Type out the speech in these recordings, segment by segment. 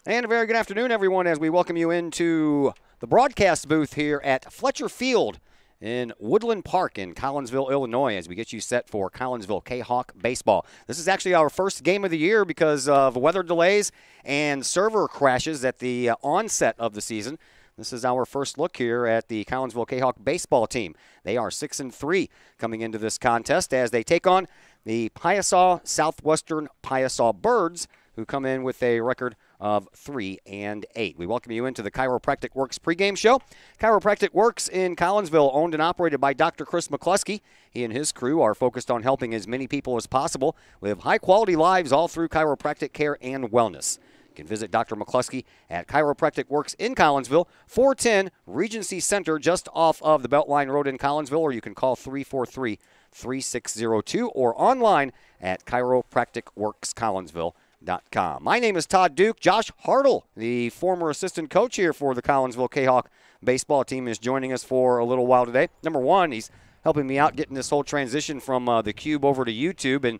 And a very good afternoon, everyone, as we welcome you into the broadcast booth here at Fletcher Field in Woodland Park in Collinsville, Illinois, as we get you set for Collinsville Kahok baseball. This is actually our first game of the year because of weather delays and server crashes at the onset of the season. This is our first look here at the Collinsville Kahok baseball team. They are 6-3 coming into this contest as they take on the Piasa Southwestern Piasa Birds, who come in with a record of 3-8. We welcome you into the Chiropractic Works pregame show. Chiropractic Works in Collinsville, owned and operated by Dr. Chris McCluskey. He and his crew are focused on helping as many people as possible live high-quality lives all through chiropractic care and wellness. You can visit Dr. McCluskey at Chiropractic Works in Collinsville, 410 Regency Center, just off of the Beltline Road in Collinsville, or you can call 343-3602 or online at chiropracticworkscollinsville.com. My name is Todd Duke. Josh Hartle, the former assistant coach here for the Collinsville Kahok baseball team, is joining us for a little while today. Number one, he's helping me out getting this whole transition from the Cube over to YouTube. And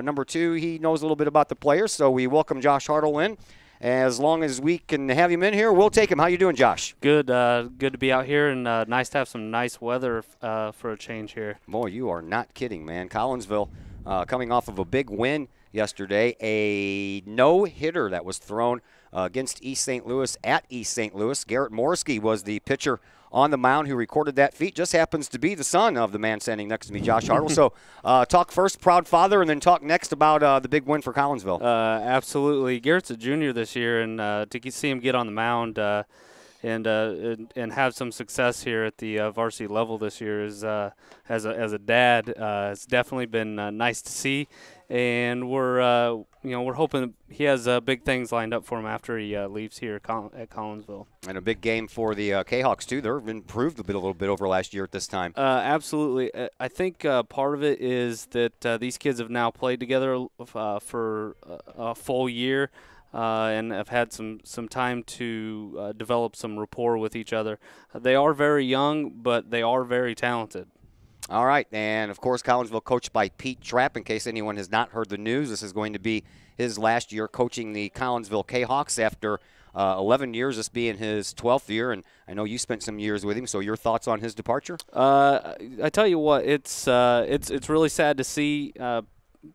number two, he knows a little bit about the players, so we welcome Josh Hartle in. As long as we can have him in here, we'll take him. How you doing, Josh? Good. Good to be out here, and nice to have some nice weather for a change here. Boy, you are not kidding, man. Collinsville coming off of a big win yesterday, a no-hitter that was thrown against East St. Louis at East St. Louis. Garrett Morski was the pitcher on the mound who recorded that feat. Just happens to be the son of the man standing next to me, Josh Hartle. So talk first, proud father, and then talk next about the big win for Collinsville. Absolutely. Garrett's a junior this year, and to see him get on the mound and have some success here at the varsity level this year is, as a dad, it's definitely been nice to see. And we're hoping he has big things lined up for him after he leaves here at Collinsville. And a big game for the Kahawks too. They've improved a little bit over last year at this time. Absolutely. I think part of it is that these kids have now played together for a full year. And have had some time to develop some rapport with each other. They are very young, but they are very talented. All right, and of course, Collinsville coached by Pete Trapp. In case anyone has not heard the news, this is going to be his last year coaching the Collinsville Kahawks after 11 years, this being his 12th year. And I know you spent some years with him, so your thoughts on his departure? I tell you what, it's really sad to see.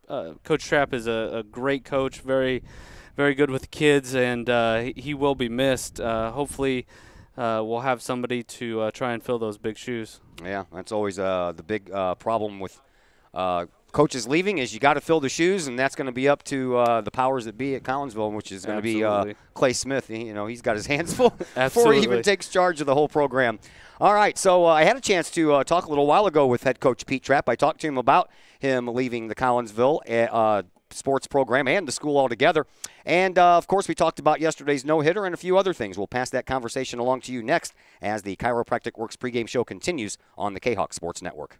Coach Trapp is a great coach, very good with the kids, and he will be missed. Hopefully we'll have somebody to try and fill those big shoes. Yeah, that's always the big problem with coaches leaving is you got to fill the shoes, and that's going to be up to the powers that be at Collinsville, which is going to be Clay Smith. He's got his hands full before he even takes charge of the whole program. All right, so I had a chance to talk a little while ago with head coach Pete Trapp. I talked to him about him leaving the Collinsville sports program and the school altogether. And, of course, we talked about yesterday's no-hitter and a few other things. We'll pass that conversation along to you next as the Chiropractic Works pregame show continues on the Kahok Sports Network.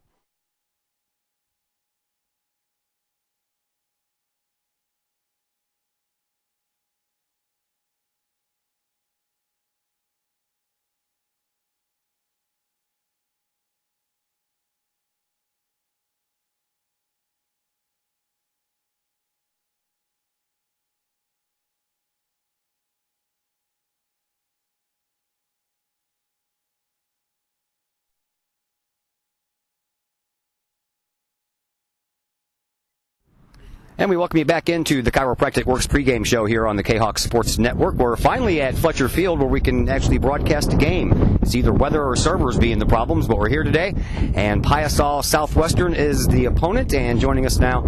And we welcome you back into the Chiropractic Works pregame show here on the Kahok Sports Network. We're finally at Fletcher Field where we can actually broadcast a game. It's either weather or servers being the problems, but we're here today. And Piasa Southwestern is the opponent. And joining us now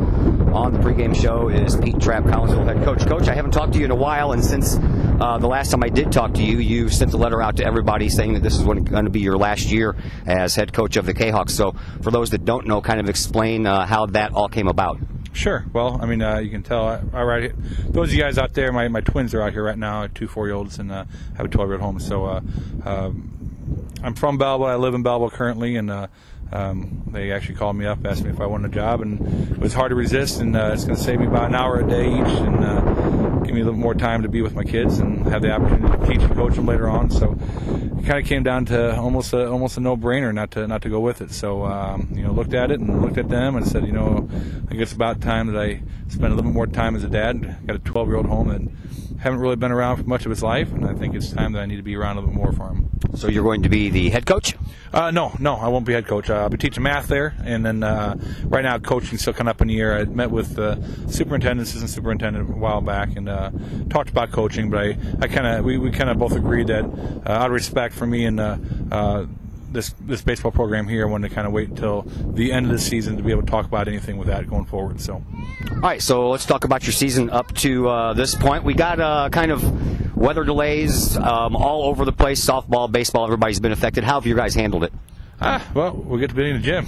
on the pregame show is Pete Trapp, Collinsville head coach. Coach, I haven't talked to you in a while, and since the last time I did talk to you, you sent a letter out to everybody saying that this is going to be your last year as head coach of the Kahawks. So for those that don't know, kind of explain how that all came about. Sure. Well, I mean, you can tell. Those of you guys out there, my twins are out here right now, 2 4-year-olds, and have a 12-year-old home. So I'm from Belleville. I live in Belleville currently, and they actually called me up, asked me if I wanted a job, and it was hard to resist. And it's going to save me about an hour a day each, and give me a little more time to be with my kids and have the opportunity to teach and coach them later on. So it kind of came down to almost a no-brainer not to go with it. So looked at it and looked at them and said, I think it's about time that I spend a little bit more time as a dad. Got a 12-year-old home that haven't really been around for much of his life, and I think it's time that I need to be around a little bit more for him. So you're going to be the head coach? No, I won't be head coach. I'll be teaching math there, and then right now coaching still coming up in the year. I met with the assistant superintendent a while back and talked about coaching, but we kind of both agreed that out of respect for me and this baseball program here, I wanted to kind of wait until the end of the season to be able to talk about anything with that going forward. So, all right, so let's talk about your season up to this point. We got kind of weather delays all over the place, softball, baseball, everybody's been affected. How have you guys handled it? Well, we get to be in the gym.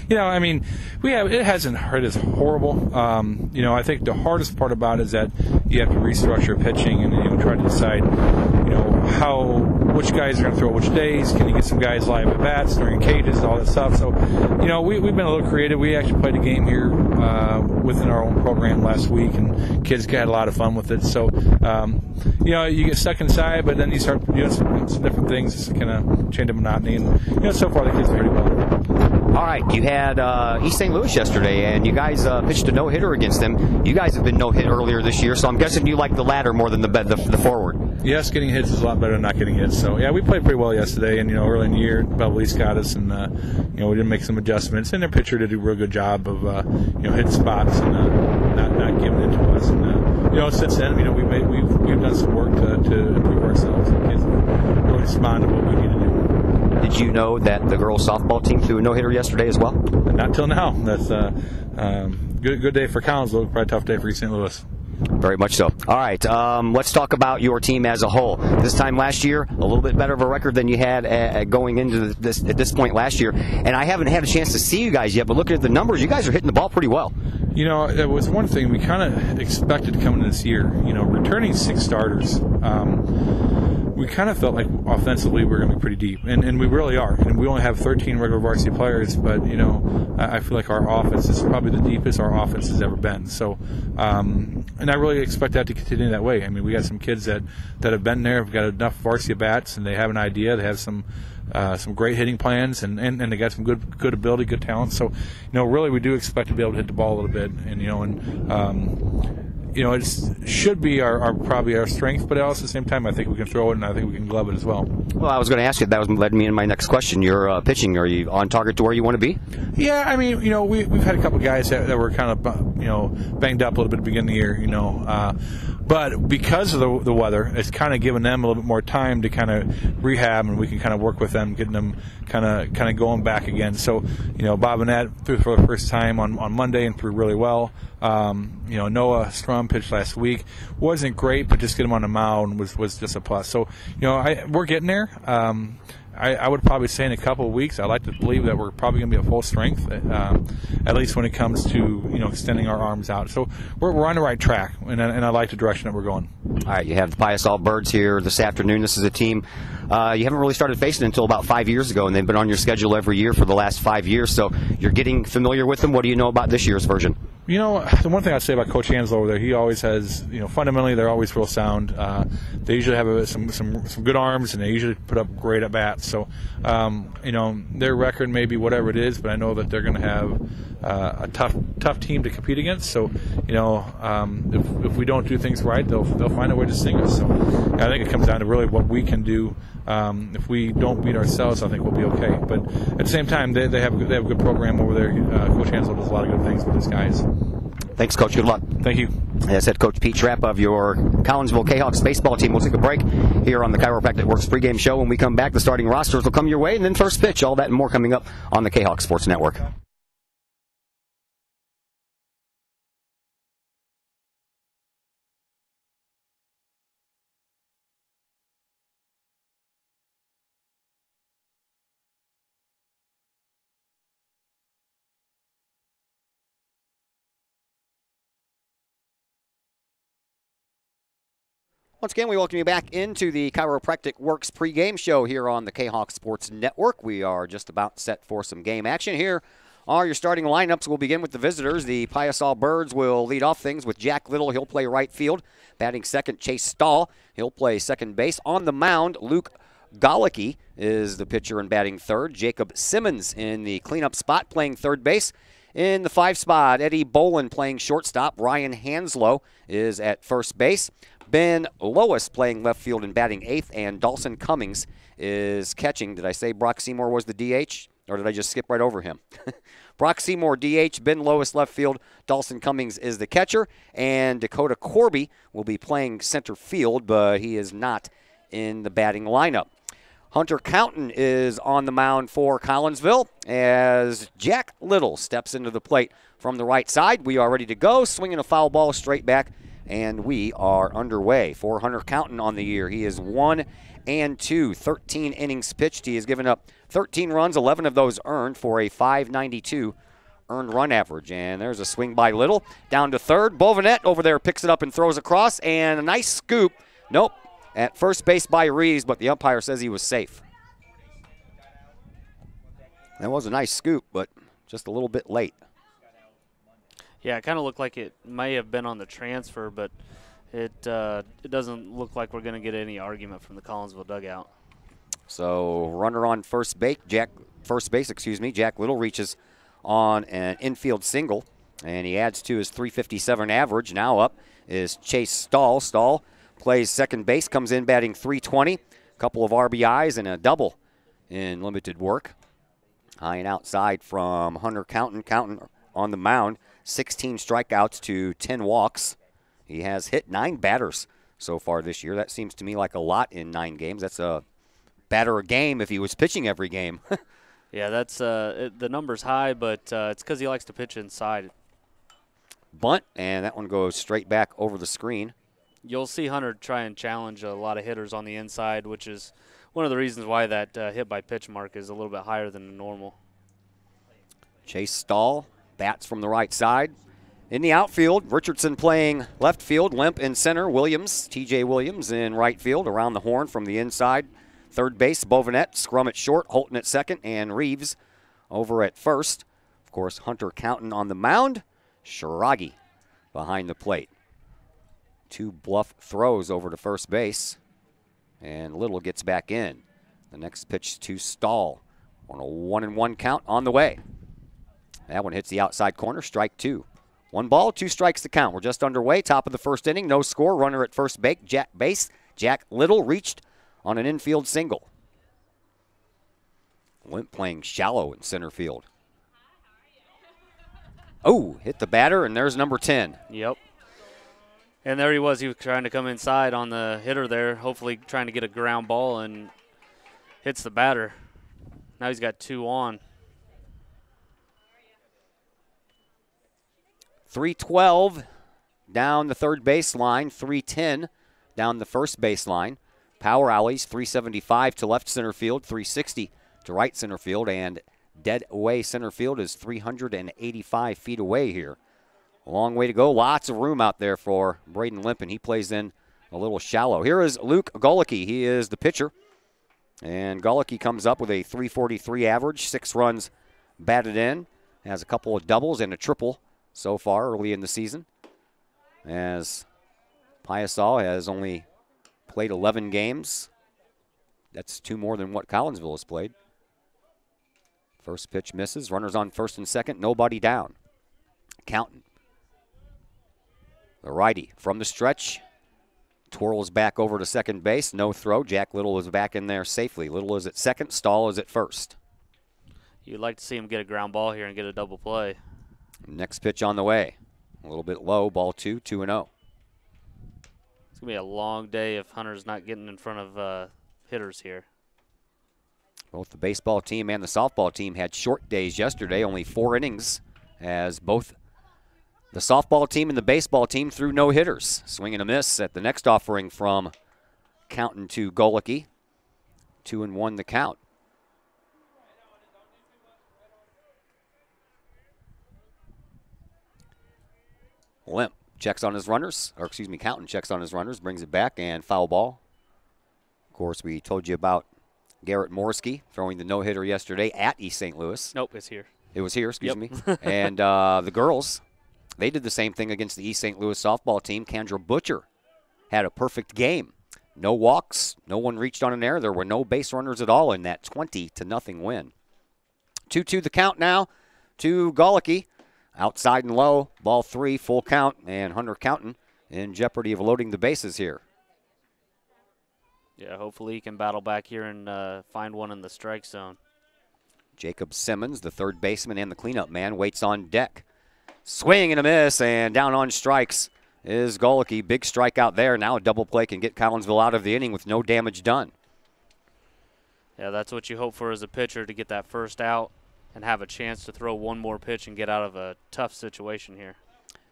It hasn't hurt as horrible. I think the hardest part about it is that you have to restructure pitching and try to decide, which guys are going to throw which days. Can you get some guys live at bats during cages, all that stuff. So, we've been a little creative. We actually played a game here within our own program last week, and kids had a lot of fun with it. So, you get stuck inside, but then you start doing some different things to kind of change the monotony. And so far the kids are pretty well. All right, you had East St. Louis yesterday, and you guys pitched a no-hitter against them. You guys have been no-hit earlier this year, so I'm guessing you like the latter more than the forward. Yes, getting hits is a lot better than not getting hits. So, yeah, we played pretty well yesterday, and, early in the year, Belleville East got us, and, we did make some adjustments, and their pitcher did a real good job of, hitting spots and not giving it to us. And, since then, we've done some work to improve ourselves. The kids have really responded to what we need to do. Did you know that the girls softball team threw a no-hitter yesterday as well? Not till now. That's good day for Collinsville, probably a tough day for East St. Louis. Very much so. All right, let's talk about your team as a whole. This time last year, a little bit better of a record than you had going into this at this point last year. And I haven't had a chance to see you guys yet, but looking at the numbers, you guys are hitting the ball pretty well. It was one thing we kind of expected coming into this year. Returning 6 starters, we kind of felt like offensively we were going to be pretty deep, and we really are. And we only have 13 regular varsity players, but I feel like our offense is probably the deepest our offense has ever been. So, and I really expect that to continue that way. I mean, we got some kids that have been there, have got enough varsity bats, and they have an idea. They have some great hitting plans, and they got some good ability, good talent. So, really we do expect to be able to hit the ball a little bit, it should be probably our strength, but also at the same time, I think we can throw it, and I think we can glove it as well. Well, I was going to ask you, that was led me into my next question. Your pitching, are you on target to where you want to be? Yeah, I mean, we've had a couple of guys that were kind of, banged up a little bit at the beginning of the year, but because of the weather, it's kind of given them a little bit more time to kind of rehab, and we can kind of work with them, getting them kind of going back again. So, Bob and Ed threw for the first time on Monday and threw really well. Noah Strum pitched last week. Wasn't great, but just getting him on the mound was just a plus. So, we're getting there. I would probably say in a couple of weeks, I like to believe that we're probably going to be at full strength, at least when it comes to extending our arms out. So we're on the right track, and I like the direction that we're going. All right, you have the Piasa Birds here this afternoon. This is a team you haven't really started facing until about 5 years ago, and they've been on your schedule every year for the last 5 years. So you're getting familiar with them. What do you know about this year's version? The one thing I'd say about Coach Hansel over there, he always has, fundamentally they're always real sound. They usually have some good arms, and they usually put up great at bats. So, their record may be whatever it is, but I know that they're going to have a tough team to compete against. So, if we don't do things right, they'll find a way to sting us. So, I think it comes down to really what we can do. If we don't beat ourselves, I think we'll be okay. But at the same time, they have a good program over there. Coach Hansel does a lot of good things with his guys. Thanks, Coach. Good luck. Thank you. As head coach Pete Trapp of your Collinsville Kahawks baseball team. We'll take a break here on the Chiropractic Works pregame show. When we come back, the starting rosters will come your way, and then first pitch. All that and more coming up on the Kahawk Sports Network. Once again, we welcome you back into the Chiropractic Works pregame show here on the Kahawk Sports Network. We are just about set for some game action here are your starting lineups. We'll begin with the visitors. The Piasa Birds will lead off things with Jack Little. He'll play right field. Batting second, Chase Stahl. He'll play second base. On the mound, Luke Golicki is the pitcher and batting third. Jacob Simmons in the cleanup spot playing third base. In the 5 spot, Eddie Bolin playing shortstop. Ryan Hanslow is at first base. Ben Lois playing left field and batting 8th. And Dawson Cummings is catching. Did I say Brock Seymour was the DH? Or did I just skip right over him? Brock Seymour, DH. Ben Lois, left field. Dawson Cummings is the catcher. And Dakota Corby will be playing center field, but he is not in the batting lineup. Hunter Counton is on the mound for Collinsville as Jack Little steps into the plate from the right side. We are ready to go. Swinging a foul ball straight back, and we are underway. For Hunter Counton on the year, he is 1-2, 13 innings pitched. He has given up 13 runs, 11 of those earned for a .592 earned run average. And there's a swing by Little. Down to third. Bovenet over there picks it up and throws across, and a nice scoop. Nope. At first base by Reeves, but the umpire says he was safe. That was a nice scoop, but just a little bit late. Yeah, it kind of looked like it may have been on the transfer, but it doesn't look like we're going to get any argument from the Collinsville dugout. So runner on first base, Jack Little reaches on an infield single, and he adds to his .357 average. Now up is Chase Stahl. Stahl plays second base, comes in batting .320, a couple of RBIs and a double in limited work. High and outside from Hunter Counton. Counton on the mound, 16 strikeouts to 10 walks. He has hit 9 batters so far this year. That seems to me like a lot in 9 games. That's a batter a game if he was pitching every game. Yeah, that's the number's high, but it's because he likes to pitch inside. Bunt, and that one goes straight back over the screen. You'll see Hunter try and challenge a lot of hitters on the inside, which is one of the reasons why that hit by pitch mark is a little bit higher than normal. Chase Stahl bats from the right side. In the outfield, Richardson playing left field, Limp in center, Williams, TJ Williams in right field, around the horn from the inside. Third base, Bovenet, Scrum at short, Holton at second, and Reeves over at first. Of course, Hunter Counton on the mound, Shiragi behind the plate. 2 bluff throws over to first base, and Little gets back in. The next pitch to Stahl on a 1-1 count on the way. That one hits the outside corner, strike 2. 1 ball, 2 strikes to count. We're just underway, top of the first inning, no score. Runner at first base, Jack Little reached on an infield single. Limp playing shallow in center field. Oh, hit the batter, and there's number 10. Yep. And there he was. He was trying to come inside on the hitter there, hopefully trying to get a ground ball, and hits the batter. Now he's got 2 on. 312 down the third baseline, 310 down the first baseline. Power alleys, 375 to left center field, 360 to right center field, and dead away center field is 385 feet away here. A long way to go. Lots of room out there for Braden Limpin. He plays in a little shallow. Here is Luke Golicki. He is the pitcher. And Golicki comes up with a .343 average, 6 runs batted in. Has a couple of doubles and a triple so far early in the season. As Piasa has only played 11 games. That's 2 more than what Collinsville has played. First pitch misses. Runners on first and second. Nobody down. Counting. The righty from the stretch twirls back over to second base. No throw. Jack Little is back in there safely. Little is at second. Stahl is at first. You'd like to see him get a ground ball here and get a double play. Next pitch on the way. A little bit low. Ball 2, 2-0. It's going to be a long day if Hunter's not getting in front of hitters here. Both the baseball team and the softball team had short days yesterday, only 4 innings, as both the softball team and the baseball team threw no hitters. Swing and a miss at the next offering from Counton to Golicki. 2-1 the count. Limp checks on his runners, or excuse me, Counton checks on his runners, brings it back, and foul ball. Of course, we told you about Garrett Morski throwing the no-hitter yesterday at East St. Louis. Nope, it's here. It was here, excuse Yep. me. And the girls, they did the same thing against the East St. Louis softball team. Kendra Butcher had a perfect game. No walks, no one reached on an error. There were no base runners at all in that 20-0 win. 2-2 the count now to Golicky. Outside and low, ball 3, full count, and Hunter Counton in jeopardy of loading the bases here. Yeah, hopefully he can battle back here and find one in the strike zone. Jacob Simmons, the third baseman and the cleanup man, waits on deck. Swing and a miss, and down on strikes is Golicky. Big strikeout there. Now a double play can get Collinsville out of the inning with no damage done. Yeah, that's what you hope for as a pitcher, to get that first out and have a chance to throw one more pitch and get out of a tough situation here.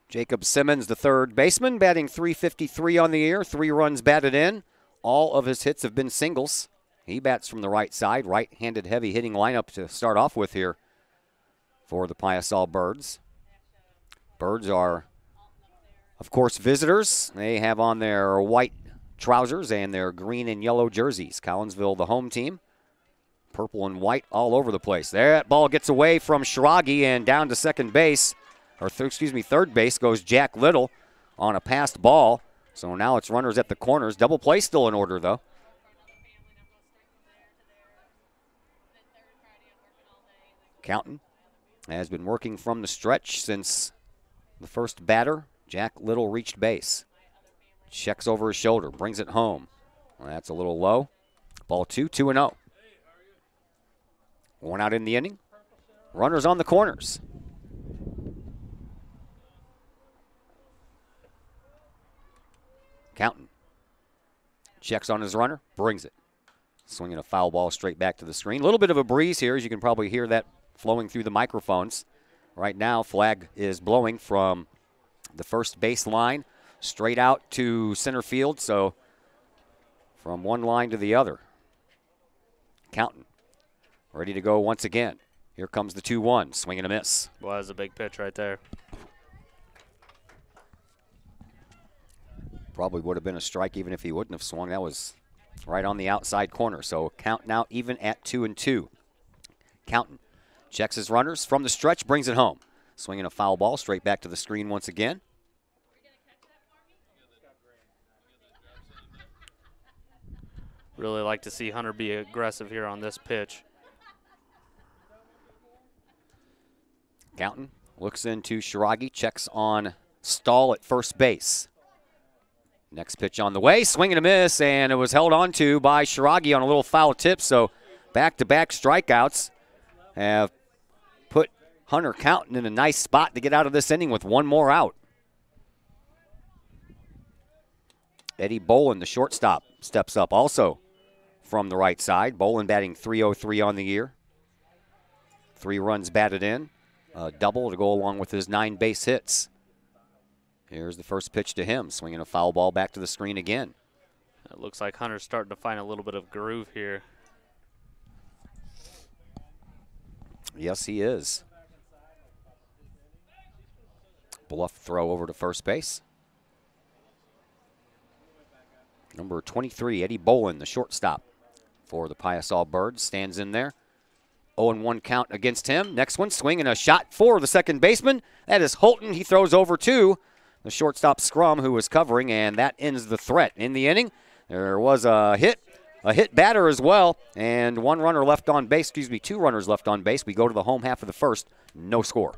Jacob Simmons, the third baseman, batting .353 on the year, 3 runs batted in. All of his hits have been singles. He bats from the right side, right-handed heavy hitting lineup to start off with here for the Piasa Birds. Birds are, of course, visitors. They have on their white trousers and their green and yellow jerseys. Collinsville, the home team. Purple and white all over the place. There, that ball gets away from Shiragi and down to second base, or third base goes Jack Little on a passed ball. So now it's runners at the corners. Double play still in order, though. Counton has been working from the stretch since the first batter. Jack Little reached base. Checks over his shoulder, brings it home. Well, that's a little low. Ball 2, 2-0. One out in the inning. Runners on the corners. Counton checks on his runner, brings it. Swinging a foul ball straight back to the screen. A little bit of a breeze here, as you can probably hear that flowing through the microphones. Right now, flag is blowing from the first base line straight out to center field, so from one line to the other. Counton ready to go once again. Here comes the 2-1, swing and a miss. Well, that was a big pitch right there. Probably would have been a strike even if he wouldn't have swung. That was right on the outside corner. So count now even at 2-2. Counton checks his runners from the stretch, brings it home. Swinging a foul ball straight back to the screen once again. Really like to see Hunter be aggressive here on this pitch. Counton looks into Shiragi, checks on Stahl at first base. Next pitch on the way, swing and a miss, and it was held on to by Shiragi on a little foul tip, so back-to-back strikeouts have put Hunter Counton in a nice spot to get out of this inning with one more out. Eddie Bolin, the shortstop, steps up also from the right side. Bolin batting .303 on the year. 3 runs batted in, a double to go along with his 9 base hits. Here's the first pitch to him, swinging a foul ball back to the screen again. It looks like Hunter's starting to find a little bit of groove here. Yes, he is. Bluff throw over to first base. Number 23, Eddie Bolin, the shortstop for the Piasa Birds, stands in there. 0-1 count against him. Next one, swinging a shot for the second baseman. That is Holton. He throws over to the shortstop Scrum, who was covering, and that ends the threat. In the inning, there was a hit batter as well, and 2 runners left on base. We go to the home half of the first, no score.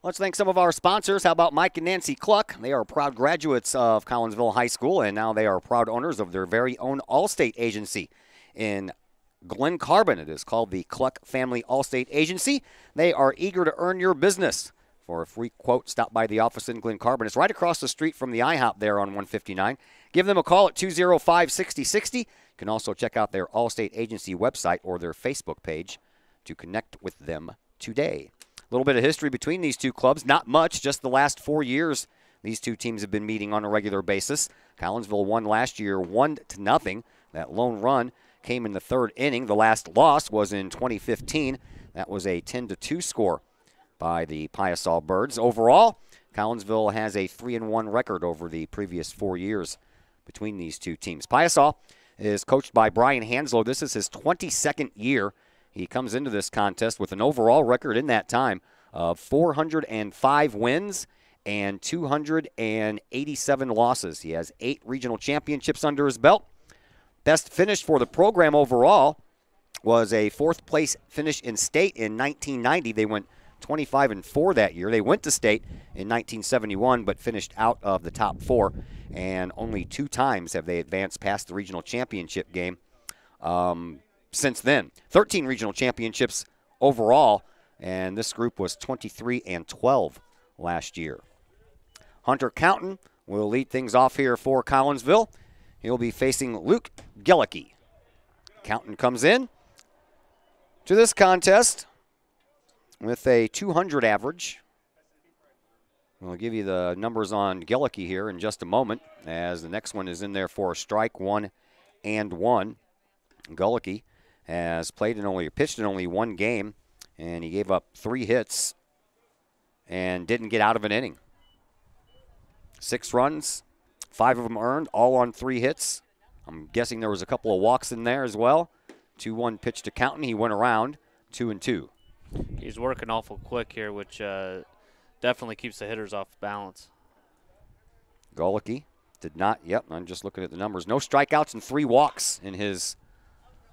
Let's thank some of our sponsors. How about Mike and Nancy Cluck? They are proud graduates of Collinsville High School, and now they are proud owners of their very own Allstate agency in Glen Carbon. It is called the Cluck Family Allstate Agency. They are eager to earn your business. For a free quote, stop by the office in Glen Carbon. It's right across the street from the IHOP there on 159. Give them a call at 205-6060. You can also check out their Allstate Agency website or their Facebook page to connect with them today. little bit of history between these two clubs. Not much, just the last 4 years these two teams have been meeting on a regular basis. Collinsville won last year 1-0. That lone run came in the third inning. The last loss was in 2015. That was a 10-2 score by the Piasa Birds. Overall, Collinsville has a 3-1 record over the previous 4 years between these two teams. Piasa is coached by Brian Hanslow. This is his 22nd year. He comes into this contest with an overall record in that time of 405 wins and 287 losses. He has 8 regional championships under his belt. Best finish for the program overall was a 4th place finish in state in 1990. They went 25-4 that year. They went to state in 1971 but finished out of the top 4, and only 2 times have they advanced past the regional championship game since then. 13 regional championships overall, and this group was 23-12 last year. Hunter Counton will lead things off here for Collinsville. He'll be facing Luke Gellicke. Counton comes in to this contest with a 200 average. We'll give you the numbers on Gellicke here in just a moment, as the next one is in there for a strike, 1-1. Gellicke has pitched in only 1 game, and he gave up 3 hits and didn't get out of an inning. 6 runs, 5 of them earned, all on 3 hits. I'm guessing there was a couple of walks in there as well. 2-1 pitch to Counton. He went around 2-2. He's working awful quick here, which definitely keeps the hitters off balance. Gellicke did not. Yep, I'm just looking at the numbers. No strikeouts and 3 walks in his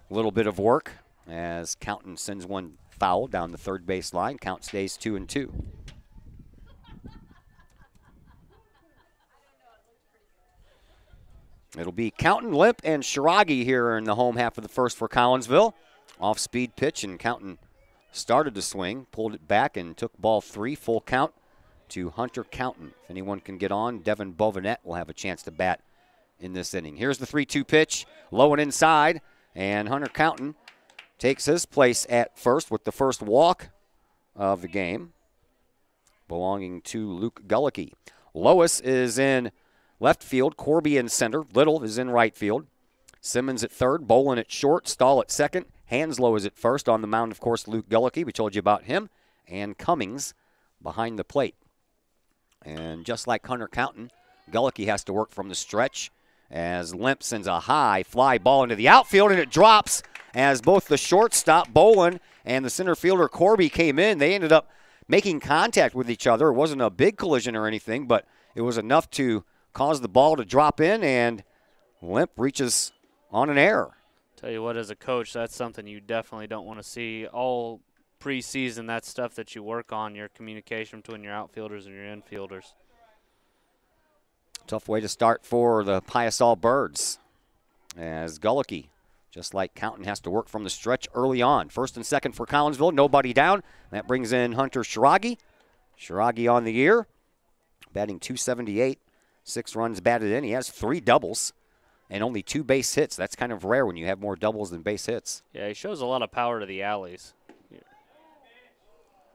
little bit of work, as Counton sends one foul down the third base line. Count stays 2-2. It'll be Counton, Limp, and Shiragi here in the home half of the first for Collinsville. Off-speed pitch, and Counton started to swing, pulled it back, and took ball 3, full count to Hunter Counton. If anyone can get on, Devin Bovinet will have a chance to bat in this inning. Here's the 3-2 pitch, low and inside, and Hunter Counton takes his place at first with the first walk of the game, belonging to Luke Gellicke. Lois is in left field, Corby in center, Little is in right field, Simmons at third, Bolin at short, Stahl at second, Hanslow is at first. On the mound, of course, Luke Gellicke. We told you about him. And Cummings behind the plate. And just like Hunter Counton, Gellicke has to work from the stretch as Limp sends a high fly ball into the outfield, and it drops as both the shortstop, Bolin, and the center fielder, Corby, came in. They ended up making contact with each other. It wasn't a big collision or anything, but it was enough to cause the ball to drop in, and Limp reaches on an error. Tell you what, as a coach, that's something you definitely don't want to see all preseason. That's stuff that you work on, your communication between your outfielders and your infielders. Tough way to start for the Piasa Birds, as Gellicke, just like Counton, has to work from the stretch early on. First and second for Collinsville, nobody down. That brings in Hunter Shiragi. Shiragi on the year, batting .278, 6 runs batted in. He has 3 doubles and only 2 base hits. That's kind of rare when you have more doubles than base hits. Yeah, he shows a lot of power to the alleys.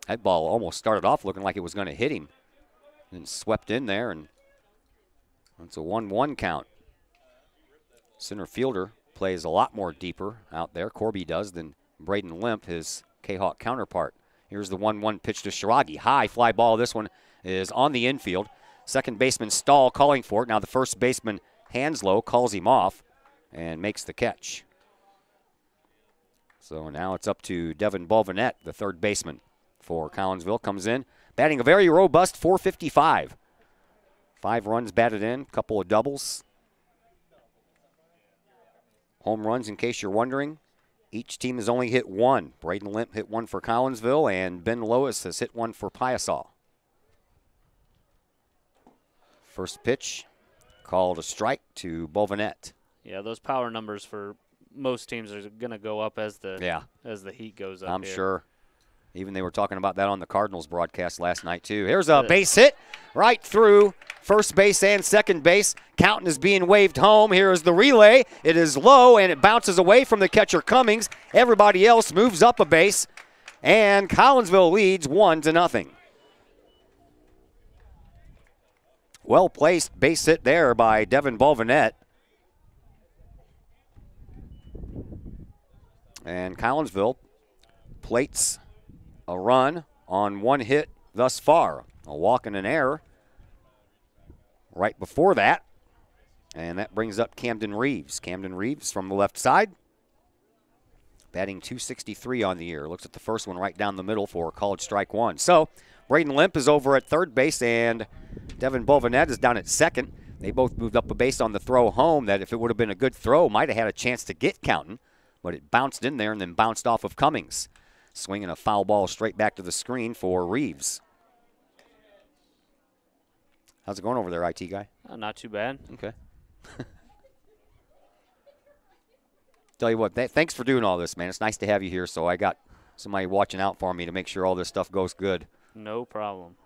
That ball almost started off looking like it was going to hit him, and swept in there, and it's a 1-1 count. Center fielder plays a lot more deeper out there, Corby does, than Braden Limp, his Kahok counterpart. Here's the 1-1 pitch to Shiragi. High fly ball. This one is on the infield. Second baseman Stahl calling for it. Now the first baseman Hanslow calls him off and makes the catch. So now it's up to Devin Bovinet, the third baseman for Collinsville. Comes in, batting a very robust .455. 5 runs batted in, couple of doubles. Home runs, in case you're wondering. Each team has only hit 1. Braden Limp hit 1 for Collinsville, and Ben Lois has hit 1 for Piasa. First pitch, called a strike to Bovinet. Yeah, those power numbers for most teams are going to go up as the heat goes up. I'm sure. Even they were talking about that on the Cardinals broadcast last night, too. Here's a base hit right through first base and second base. Counton is being waved home. Here is the relay. It is low, and it bounces away from the catcher, Cummings. Everybody else moves up a base, And Collinsville leads 1-0. Well placed base hit there by Devin Bolvanette. And Collinsville plates a run on one hit thus far. A walk and an error right before that. And that brings up Camden Reeves. Camden Reeves from the left side, batting .263 on the year. Looks at the first one right down the middle for called strike one. So Braden Limp is over at third base, and Devin Bolvanette is down at second. They both moved up a base on the throw home that if it would have been a good throw, might have had a chance to get counting, but it bounced in there and then bounced off of Cummings. Swinging a foul ball straight back to the screen for Reeves. How's it going over there, IT guy? Not too bad. Okay. Tell you what, thanks for doing all this, man. It's nice to have you here, so I got somebody watching out for me to make sure all this stuff goes good. No problem.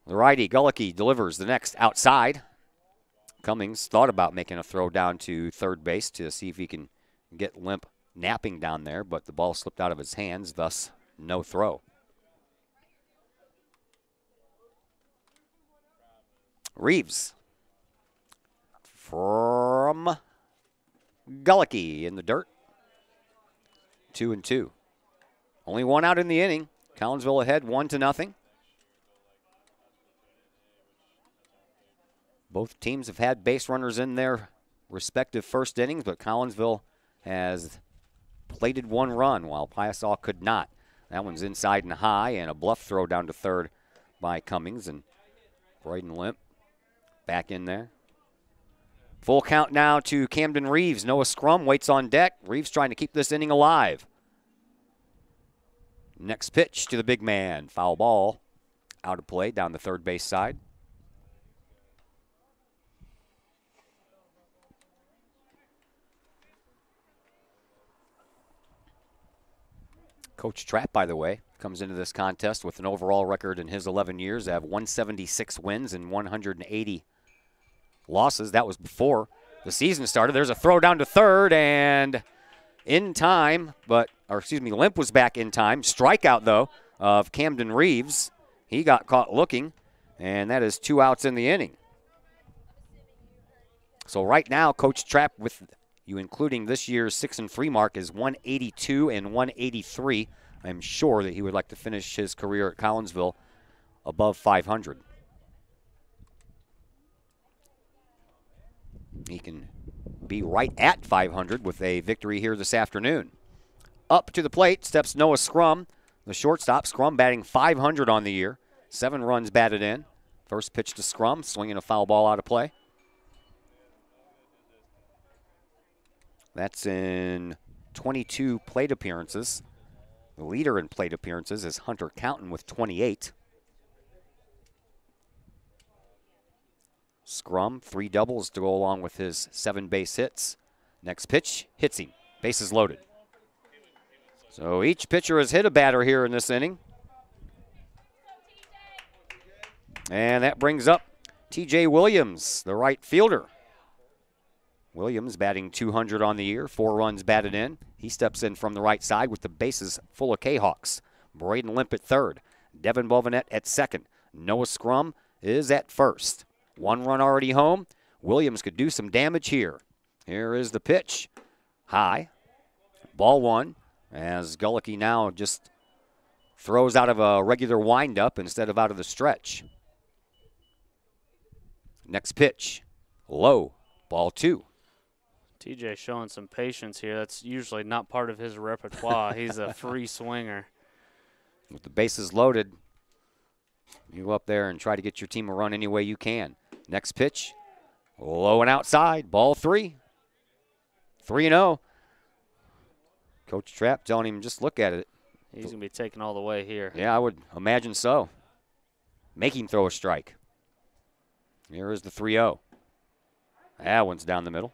The righty, Gullicky, delivers the next outside. Cummings thought about making a throw down to third base to see if he can get Limp napping down there, but the ball slipped out of his hands, thus no throw. Reeves from Gullicky in the dirt. 2-2. Only one out in the inning. Collinsville ahead 1-0. Both teams have had base runners in their respective first innings, but Collinsville has plated one run while Piasa could not. That one's inside and high, and a bluff throw down to third by Cummings, and Braden Limp back in there. Full count now to Camden Reeves. Noah Scrum waits on deck. Reeves trying to keep this inning alive. Next pitch to the big man. Foul ball out of play down the third base side. Coach Trapp, by the way, comes into this contest with an overall record in his 11 years of 176 wins and 180 losses. That was before the season started. There's a throw down to third and in time, Limp was back in time. Strikeout, though, of Camden Reeves. He got caught looking, and that is 2 outs in the inning. So right now, Coach Trapp, with you including this year's 6-3 mark, is 182 and 183. I'm sure that he would like to finish his career at Collinsville above 500. He can be right at 500 with a victory here this afternoon. Up to the plate steps Noah Scrum, the shortstop. Scrum batting .500 on the year. 7 runs batted in. First pitch to Scrum, swinging a foul ball out of play. That's in 22 plate appearances. The leader in plate appearances is Hunter Counton with 28. Scrum, 3 doubles to go along with his 7 base hits. Next pitch, hits him. Bases loaded. So each pitcher has hit a batter here in this inning. And that brings up TJ Williams, the right fielder. Williams batting .200 on the year, 4 runs batted in. He steps in from the right side with the bases full of Kahawks. Braden Limp at third. Devin Bolvanette at second. Noah Scrum is at first. 1 run already home. Williams could do some damage here. Here is the pitch. High. Ball 1 as Gullicky now just throws out of a regular windup instead of out of the stretch. Next pitch. Low. Ball 2. TJ showing some patience here. That's usually not part of his repertoire. He's a free swinger. With the bases loaded, you go up there and try to get your team a run any way you can. Next pitch, low and outside, ball 3. 3-0. Coach Trapp telling him just look at it. He's going to be taking all the way here. Yeah, I would imagine so. Make him throw a strike. Here is the 3-0. That one's down the middle.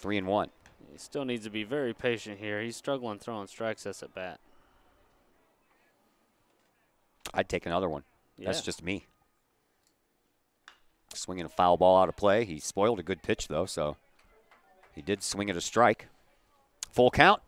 3-1. He still needs to be very patient here. He's struggling throwing strikes us at bat. I'd take another one. Yeah. That's just me. Swinging a foul ball out of play. He spoiled a good pitch, though, so he did swing at a strike. Full count.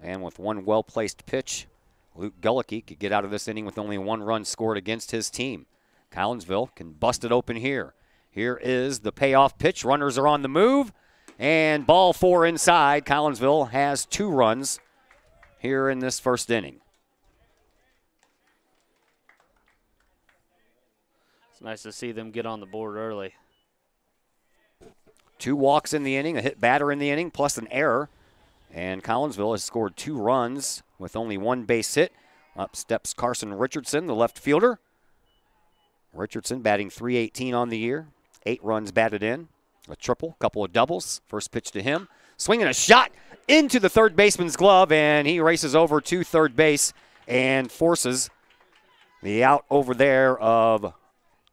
And with one well-placed pitch, Luke Gullicky could get out of this inning with only 1 run scored against his team. Collinsville can bust it open here. Here is the payoff pitch. Runners are on the move. And ball 4 inside. Collinsville has 2 runs here in this first inning. It's nice to see them get on the board early. 2 walks in the inning, a hit batter in the inning, plus an error. And Collinsville has scored 2 runs with only 1 base hit. Up steps Carson Richardson, the left fielder. Richardson batting .318 on the year. 8 runs batted in. A triple, couple of doubles. First pitch to him. Swinging a shot into the third baseman's glove, and he races over to third base and forces the out over there of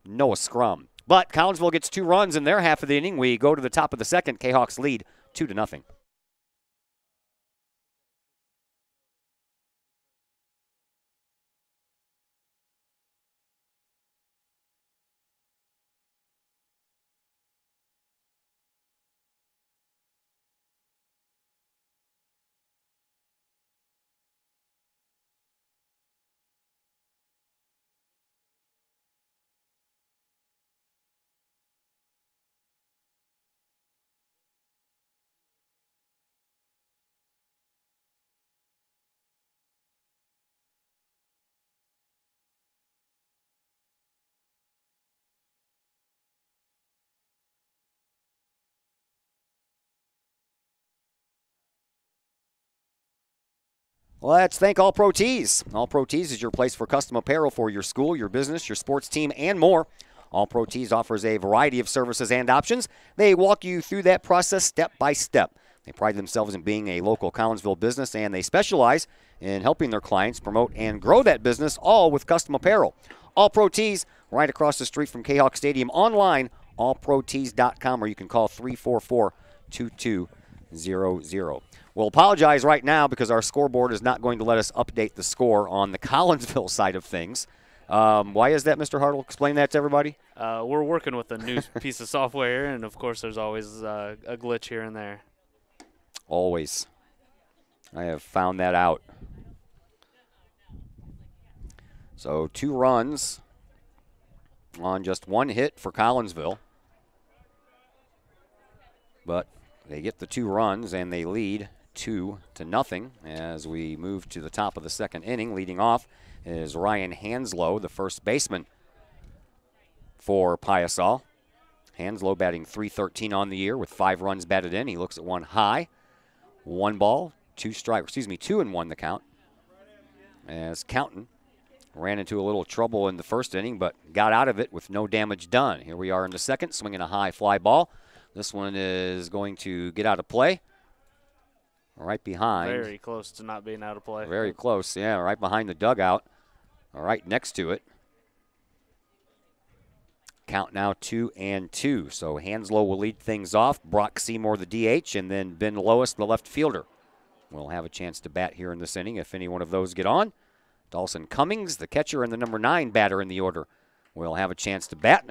Noah Scrum. But Collinsville gets 2 runs in their half of the inning. We go to the top of the second. Kahawks lead 2-0. Let's thank All Pro Tees. All Pro Tees is your place for custom apparel for your school, your business, your sports team, and more. All Pro Tees offers a variety of services and options. They walk you through that process step by step. They pride themselves in being a local Collinsville business, and they specialize in helping their clients promote and grow that business, all with custom apparel. All Pro Tees, right across the street from Kahok Stadium. Online, allprotees.com, or you can call 344-2200. We'll apologize right now because our scoreboard is not going to let us update the score on the Collinsville side of things. Why is that, Mr. Hartle? Explain that to everybody. We're working with a new piece of software, and, of course, there's always a glitch here and there. Always. I have found that out. So 2 runs on just 1 hit for Collinsville. But they get the 2 runs, and they lead 2-0 as we move to the top of the second inning. Leading off is Ryan Hanslow, the first baseman for Piasa. Hanslow batting .313 on the year with 5 runs batted in. He looks at 1 high. 1 ball, 2 strikes, 2-1 the count. As Countin ran into a little trouble in the first inning, but got out of it with no damage done. Here we are in the second, swinging a high fly ball. This one is going to get out of play. Right behind. Very close to not being out of play. Very close, yeah, right behind the dugout. Right next to it. Count now 2-2. So Hanslow will lead things off. Brock Seymour, the DH, and then Ben Lois, the left fielder, will have a chance to bat here in this inning if any one of those get on. Dawson Cummings, the catcher and the number 9 batter in the order, will have a chance to bat.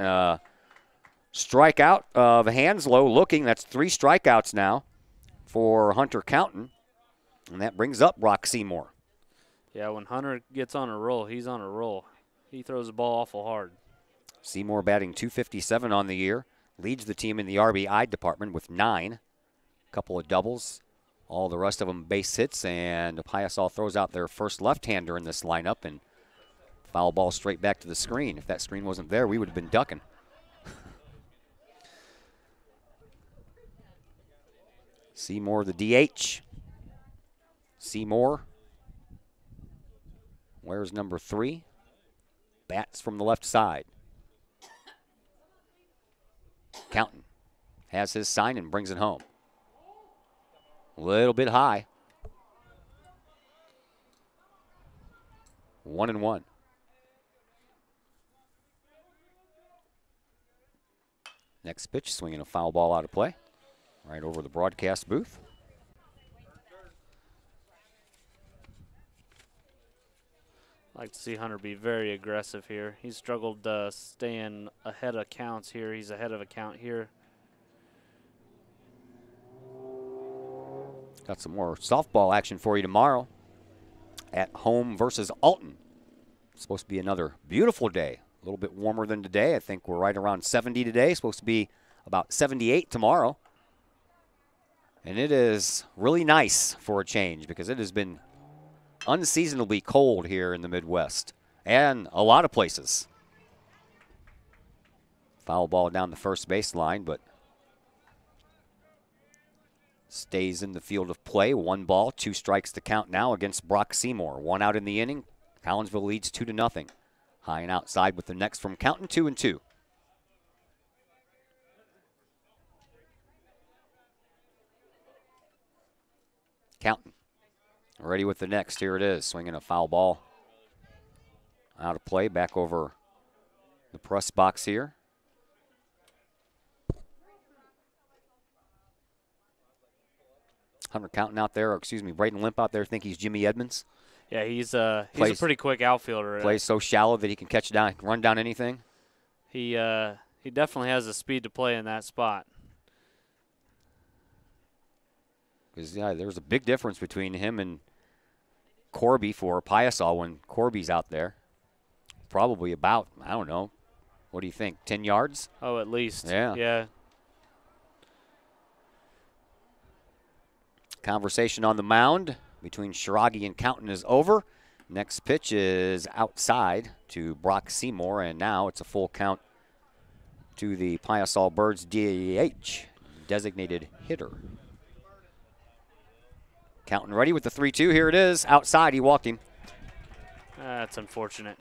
Strikeout of Hanslow looking. That's 3 strikeouts now for Hunter Countin, and that brings up Brock Seymour. Yeah, when Hunter gets on a roll, he's on a roll. He throws the ball awful hard. Seymour batting .257 on the year, leads the team in the RBI department with 9. Couple of doubles, all the rest of them base hits, and Piasa throws out their first left-hander in this lineup, and foul ball straight back to the screen. If that screen wasn't there, we would have been ducking. Seymour, the DH. Seymour. Where's number 3? Bats from the left side. Countin has his sign and brings it home. A little bit high. 1-1. Next pitch, swinging a foul ball out of play. Right over the broadcast booth. I like to see Hunter be very aggressive here. He's struggled staying ahead of counts here. He's ahead of a count here. Got some more softball action for you tomorrow at home versus Alton. It's supposed to be another beautiful day. A little bit warmer than today. I think we're right around 70 today. Supposed to be about 78 tomorrow. And it is really nice for a change because it has been unseasonably cold here in the Midwest and a lot of places. Foul ball down the first baseline, but stays in the field of play. 1 ball, 2 strikes to count now against Brock Seymour. 1 out in the inning. Collinsville leads 2-0. High and outside with the next from Counton, 2-2. Counton ready with the next. Here it is. Swinging a foul ball. Out of play. Back over the press box here. Hunter Counton out there, or excuse me, Braden Limp out there. Think he's Jimmy Edmonds. Yeah, he's a pretty quick outfielder. Plays so shallow that he can catch down, run down anything. He definitely has the speed to play in that spot. Because yeah, there's a big difference between him and Corby for Piasa when Corby's out there. Probably about, I don't know, what do you think, 10 yards? Oh, at least. Yeah. Yeah. Conversation on the mound between Shiragi and Counton is over. Next pitch is outside to Brock Seymour, and now it's a full count to the Piasa Birds DH, designated hitter. Counton ready with the 3-2. Here it is. Outside, he walked him. That's unfortunate.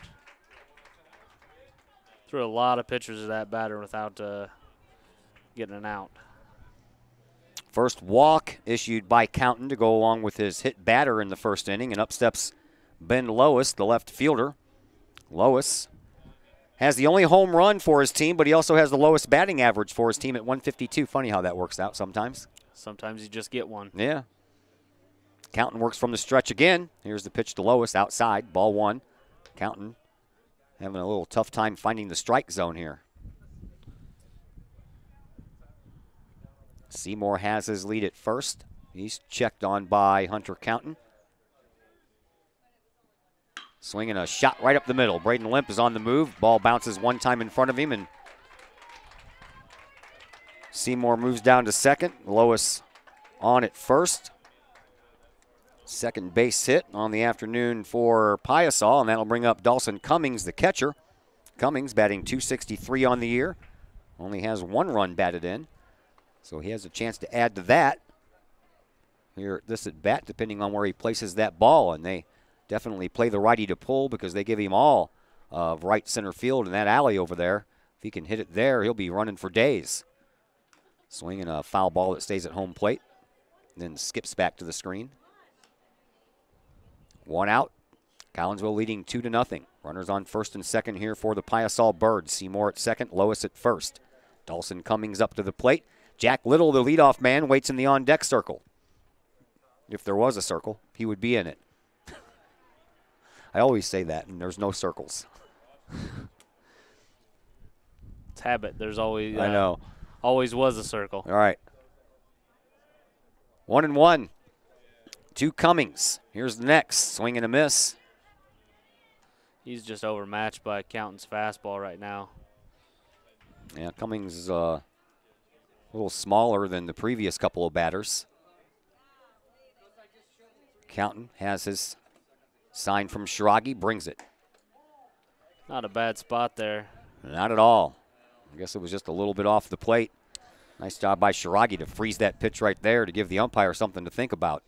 Threw a lot of pitches to that batter without getting an out. First walk issued by Counton to go along with his hit batter in the first inning, and up steps Ben Lois, the left fielder. Lois has the only home run for his team, but he also has the lowest batting average for his team at 152. Funny how that works out sometimes. Sometimes you just get one. Yeah. Counton works from the stretch again. Here's the pitch to Lois outside, ball 1. Counton having a little tough time finding the strike zone here. Seymour has his lead at first. He's checked on by Hunter Counton. Swinging a shot right up the middle. Braden Limp is on the move. Ball bounces one time in front of him, and Seymour moves down to second. Lois on at first. Second base hit on the afternoon for Piasa, and that'll bring up Dawson Cummings, the catcher. Cummings batting .263 on the year. Only has 1 run batted in. So he has a chance to add to that here at this at bat, depending on where he places that ball. And they definitely play the righty to pull because they give him all of right center field in that alley over there. If he can hit it there, he'll be running for days. Swinging a foul ball that stays at home plate, then skips back to the screen. 1 out. Collinsville leading 2-0. Runners on first and second here for the Piasa Birds. Seymour at second, Lois at first. Dawson Cummings up to the plate. Jack Little, the leadoff man, waits in the on-deck circle. If there was a circle, he would be in it. I always say that, and there's no circles. It's habit. There's always I know. Always was a circle. All right. 1-1 to Cummings. Here's the next. Swing and a miss. He's just overmatched by Counton's fastball right now. Yeah, Cummings is a little smaller than the previous couple of batters. Counton has his sign from Shiragi, brings it. Not a bad spot there. Not at all. I guess it was just a little bit off the plate. Nice job by Shiragi to freeze that pitch right there to give the umpire something to think about.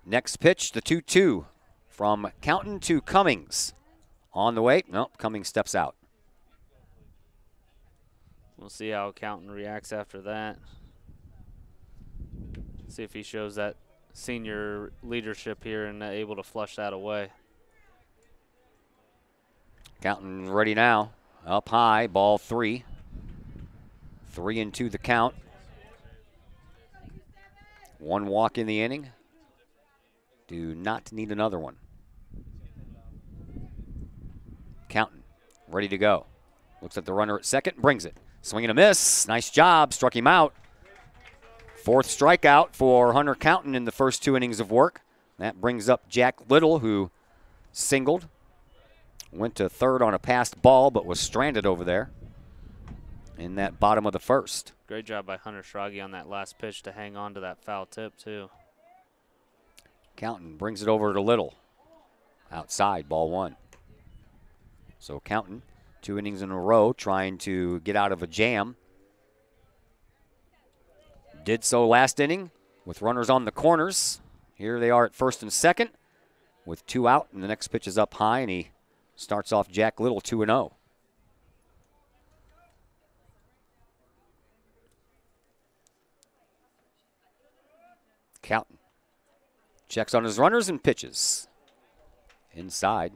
Next pitch, the 2-2 from Counton to Cummings. On the way. Nope, Cummings steps out. We'll see how Counton reacts after that. See if he shows that senior leadership here and able to flush that away. Counton ready now. Up high, ball 3. 3-2 the count. 1 walk in the inning. Do not need another one. Counton ready to go. Looks at the runner at second, brings it. Swing and a miss. Nice job. Struck him out. Fourth strikeout for Hunter Counton in the first 2 innings of work. That brings up Jack Little, who singled. Went to third on a passed ball, but was stranded over there in that bottom of the first. Great job by Hunter Schrage on that last pitch to hang on to that foul tip, too. Counton brings it over to Little. Outside, ball 1. So Counton, 2 innings in a row, trying to get out of a jam. Did so last inning with runners on the corners. Here they are at first and second with 2 out, and the next pitch is up high, and he starts off Jack Little 2-0. Counton checks on his runners and pitches. Inside.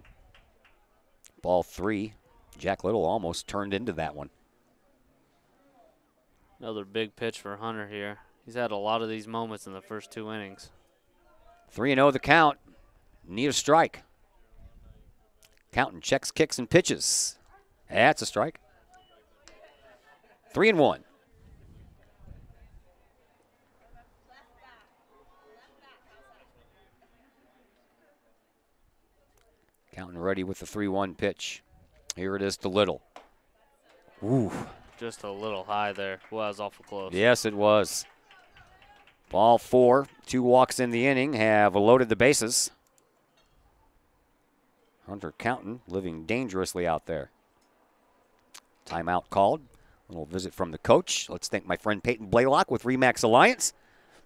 Ball 3. Jack Little almost turned into that one. Another big pitch for Hunter here. He's had a lot of these moments in the first 2 innings. 3-0 the count. Need a strike. Counton checks, kicks, and pitches. That's a strike. 3-1. Counton ready with the 3-1 pitch. Here it is to Little. Ooh. Just a little high there. Well, that was awful close. Yes, it was. Ball 4. 2 walks in the inning have loaded the bases. Hunter Counton living dangerously out there. Timeout called. A little visit from the coach. Let's thank my friend Peyton Blaylock with RE/MAX Alliance.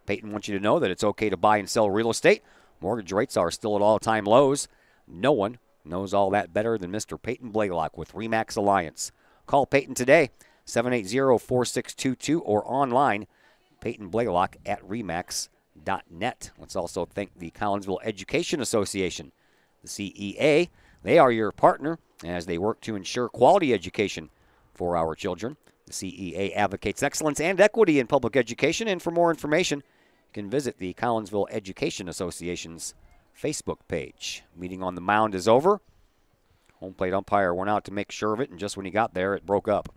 Peyton wants you to know that it's okay to buy and sell real estate. Mortgage rates are still at all-time lows. No one knows all that better than Mr. Peyton Blaylock with RE/MAX Alliance. Call Peyton today, 780-4622, or online, Peyton Blaylock at remax.net. Let's also thank the Collinsville Education Association, the CEA. They are your partner as they work to ensure quality education for our children. The CEA advocates excellence and equity in public education, and for more information, you can visit the Collinsville Education Association's Facebook page. Meeting on the mound is over. Home plate umpire went out to make sure of it, and just when he got there, it broke up.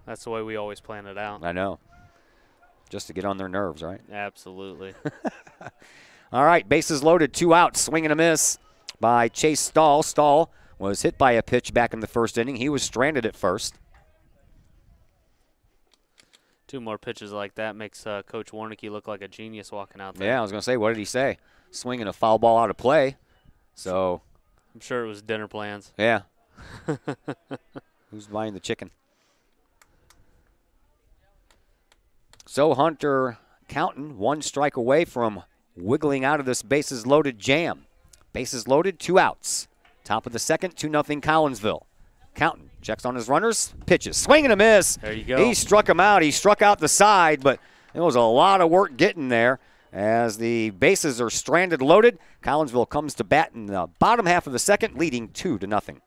That's the way we always plan it out. I know. Just to get on their nerves, right? Absolutely. All right, bases loaded, 2 outs. Swing and a miss by Chase Stahl. Stahl was hit by a pitch back in the first inning. He was stranded at first. 2 more pitches like that makes Coach Warnicki look like a genius walking out there. Yeah, I was going to say, what did he say? Swinging a foul ball out of play. So I'm sure it was dinner plans. Yeah. Who's buying the chicken? So Hunter Counton 1 strike away from wiggling out of this bases loaded jam. Bases loaded, 2 outs. Top of the second, 2-0 Collinsville. Counton checks on his runners, pitches. Swing and a miss. There you go. He struck him out. He struck out the side, but it was a lot of work getting there. As the bases are stranded loaded, Collinsville comes to bat in the bottom half of the second, leading 2-0.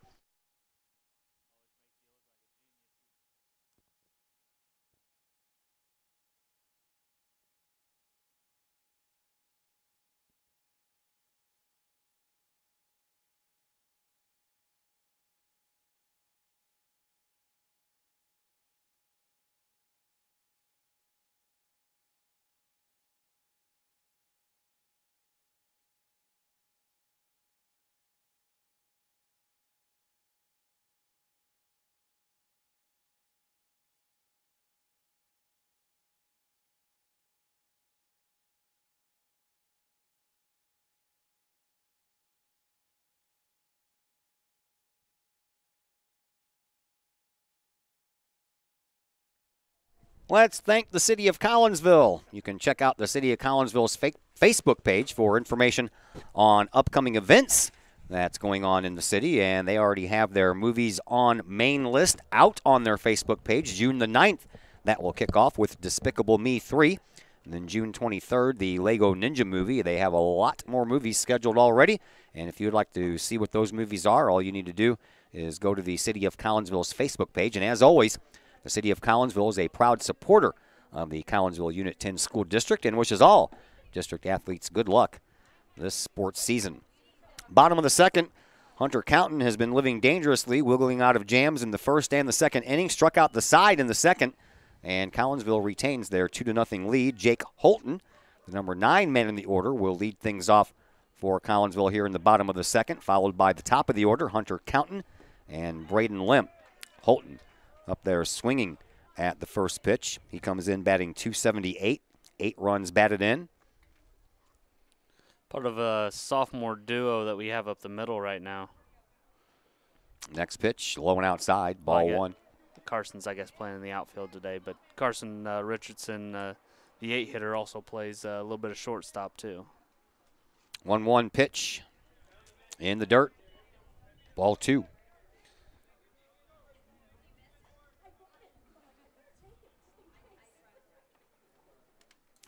Let's thank the City of Collinsville. You can check out the City of Collinsville's Facebook page for information on upcoming events that's going on in the city, and they already have their movies on main list out on their Facebook page. June the 9th, that will kick off with Despicable Me 3. And then June 23rd, the Lego Ninja movie. They have a lot more movies scheduled already, and if you'd like to see what those movies are, all you need to do is go to the City of Collinsville's Facebook page. And as always, the City of Collinsville is a proud supporter of the Collinsville Unit 10 School District and wishes all district athletes good luck this sports season. Bottom of the second, Hunter Counton has been living dangerously, wiggling out of jams in the first and the second inning. Struck out the side in the second. and Collinsville retains their 2-0 lead. Jake Holton, the number 9 man in the order, will lead things off for Collinsville here in the bottom of the second, followed by the top of the order, Hunter Counton and Braden Limp. Holton up there swinging at the first pitch. He comes in batting .278, 8 runs batted in. Part of a sophomore duo that we have up the middle right now. Next pitch, low and outside, ball 1. Carson's, I guess, playing in the outfield today, but Carson Richardson, the 8-hitter, also plays a little bit of shortstop too. 1-1 pitch in the dirt, ball 2.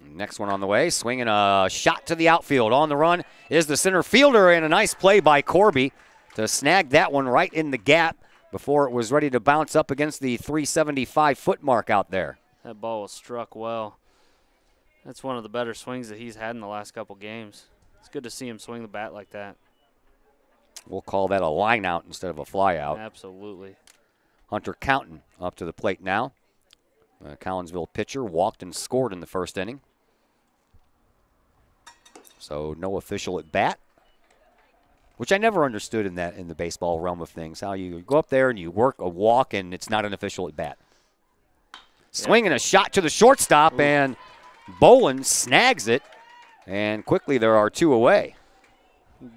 Next one on the way, swinging a shot to the outfield. On the run is the center fielder, and a nice play by Corby to snag that one right in the gap before it was ready to bounce up against the 375-foot mark out there. That ball was struck well. That's one of the better swings that he's had in the last couple games. It's good to see him swing the bat like that. We'll call that a line out instead of a fly out. Absolutely. Hunter Counton up to the plate now. Collinsville pitcher walked and scored in the first inning. So no official at bat, which I never understood in the baseball realm of things. How you go up there and you work a walk and it's not an official at bat. Swinging a shot to the shortstop, and Bolin snags it, and quickly there are 2 away.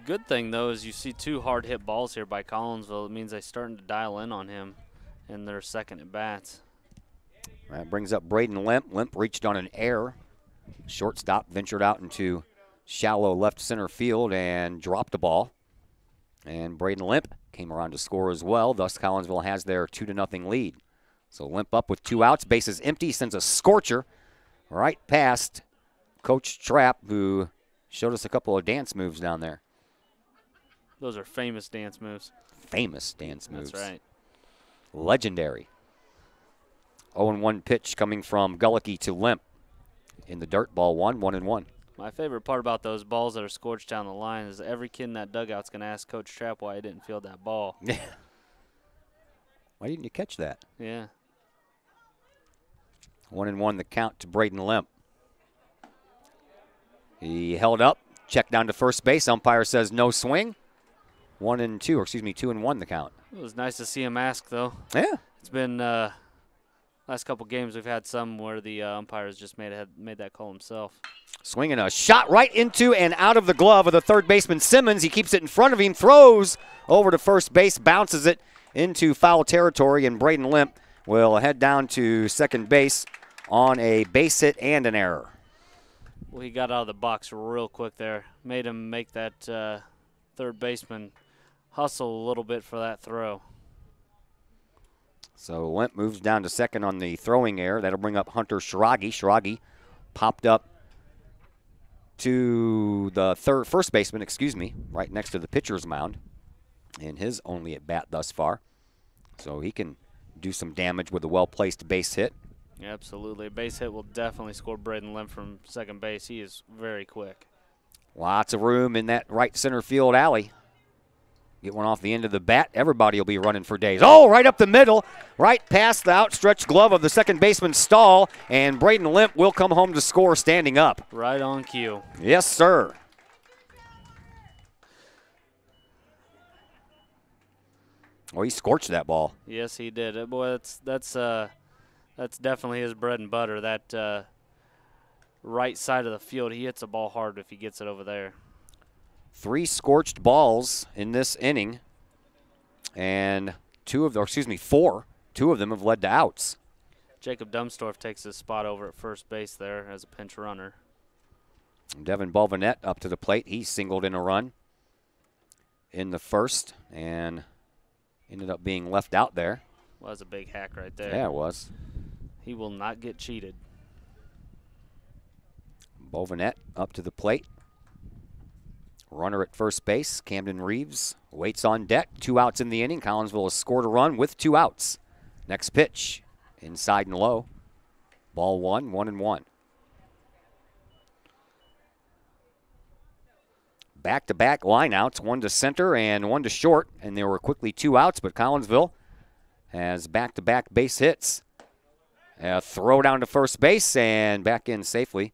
Good thing, though, is you see 2 hard hit balls here by Collinsville. It means they're starting to dial in on him in their second at bats. That brings up Braden Limp. Limp reached on an error. Shortstop ventured out into shallow left center field and dropped the ball. And Braden Limp came around to score as well. Thus, Collinsville has their 2-0 lead. So Limp up with 2 outs. Bases empty, sends a scorcher right past Coach Trapp, who showed us a couple of dance moves down there. Those are famous dance moves. Famous dance moves. That's right. Legendary. 0-1 pitch coming from Gullicky to Limp. In the dirt, ball 1, 1-1. My favorite part about those balls that are scorched down the line is every kid in that dugout's going to ask Coach Trapp why he didn't field that ball. Yeah. Why didn't you catch that? Yeah. 1-1 the count to Braden Limp. He held up, checked down to first base. Umpire says no swing. 2-1 the count. It was nice to see him ask, though. Yeah. It's been last couple games we've had some where the umpires just made that call himself. Swinging a shot right into and out of the glove of the third baseman Simmons. He keeps it in front of him, throws over to first base, bounces it into foul territory, and Braden Limp will head down to second base on a base hit and an error. Well, he got out of the box real quick there. Made him make that third baseman hustle a little bit for that throw. So Limp moves down to second on the throwing error. That'll bring up Hunter Shiragi. Shiragi popped up to the first baseman, right next to the pitcher's mound in his only at bat thus far. So he can do some damage with a well-placed base hit. Yeah, absolutely. A base hit will definitely score Braden Limp from second base. He is very quick. Lots of room in that right center field alley. Get one off the end of the bat. Everybody will be running for days. Oh, right up the middle, right past the outstretched glove of the second baseman Stahl, and Braden Limp will come home to score standing up. Right on cue. Yes, sir. Oh, he scorched that ball. Yes, he did. Boy, that's definitely his bread and butter. That right side of the field, he hits the ball hard if he gets it over there. 3 scorched balls in this inning, and 4. 2 of them have led to outs. Jacob Dumstorff takes his spot over at first base there as a pinch runner. Devin Balvanette up to the plate. He singled in a run in the first and ended up being left out there. Was a big hack right there. Yeah, it was. He will not get cheated. Balvanette up to the plate. Runner at first base, Camden Reeves, waits on deck. 2 outs in the inning. Collinsville has scored a run with 2 outs. Next pitch, inside and low. Ball 1, 1-1. Back-to-back lineouts, 1 to center and 1 to short, and there were quickly 2 outs, but Collinsville has back-to-back base hits Throw down to first base and back in safely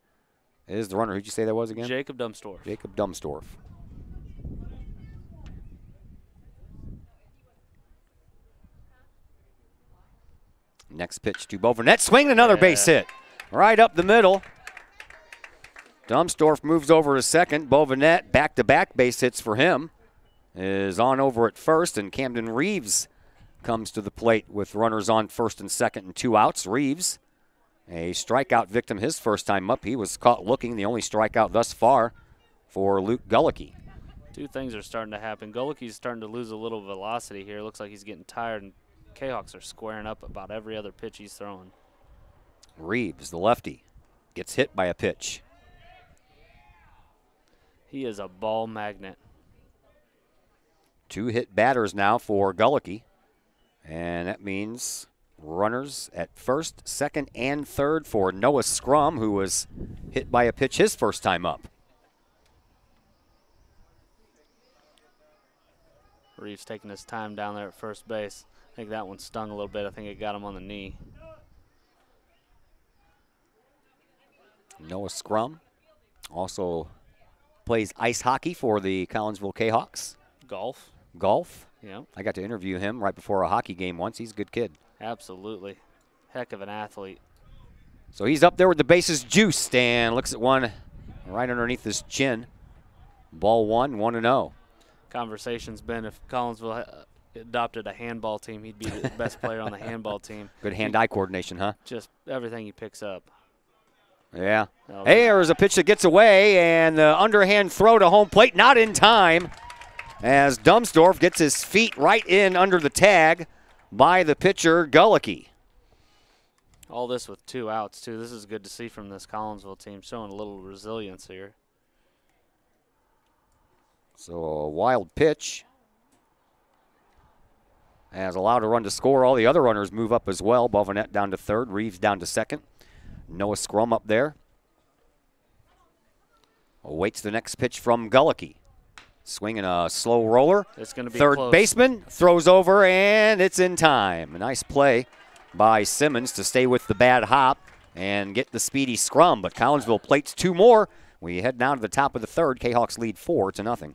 is the runner. Who'd you say that was again? Jacob Dumstorf. Jacob Dumstorf. Next pitch to Bovenet. Swing, another base hit. Right up the middle. Dumstorf moves over to second. Bovenet, back-to-back base hits for him, is on over at first, and Camden Reeves comes to the plate with runners on first and second and 2 outs. Reeves, a strikeout victim his first time up. He was caught looking, the only strikeout thus far for Luke Gullicky. Two things are starting to happen. Gullicky's starting to lose a little velocity here. Looks like he's getting tired, and Kahawks are squaring up about every other pitch he's throwing. Reeves, the lefty, gets hit by a pitch. He is a ball magnet. 2 hit batters now for Gullicky, and that means runners at first, second, and third for Noah Scrum, who was hit by a pitch his first time up. Reeves taking his time down there at first base. I think that one stung a little bit. I think it got him on the knee. Noah Scrum also plays ice hockey for the Collinsville Kahawks. Golf. Yeah. I got to interview him right before a hockey game once. He's a good kid. Absolutely. Heck of an athlete. So he's up there with the bases juiced and looks at one right underneath his chin. Ball 1-0. Conversation's been if Collinsville adopted a handball team, he'd be the best player on the handball team. Good hand-eye coordination, huh? Just everything he picks up. Yeah. Hey, there's a pitch that gets away, and the underhand throw to home plate, not in time, as Dumstorf gets his feet right in under the tag by the pitcher, Gullicky. All this with 2 outs, too. This is good to see from this Collinsville team, showing a little resilience here. So a wild pitch has allowed a run to score. All the other runners move up as well. Bovenet down to third, Reeves down to second. Noah Scrum up there. Awaits the next pitch from Gullicky. Swinging a slow roller. It's going to be third close. Baseman throws over, and it's in time. A nice play by Simmons to stay with the bad hop and get the speedy Scrum. But Collinsville plates 2 more. We head down to the top of the third. Kahawks lead 4-0.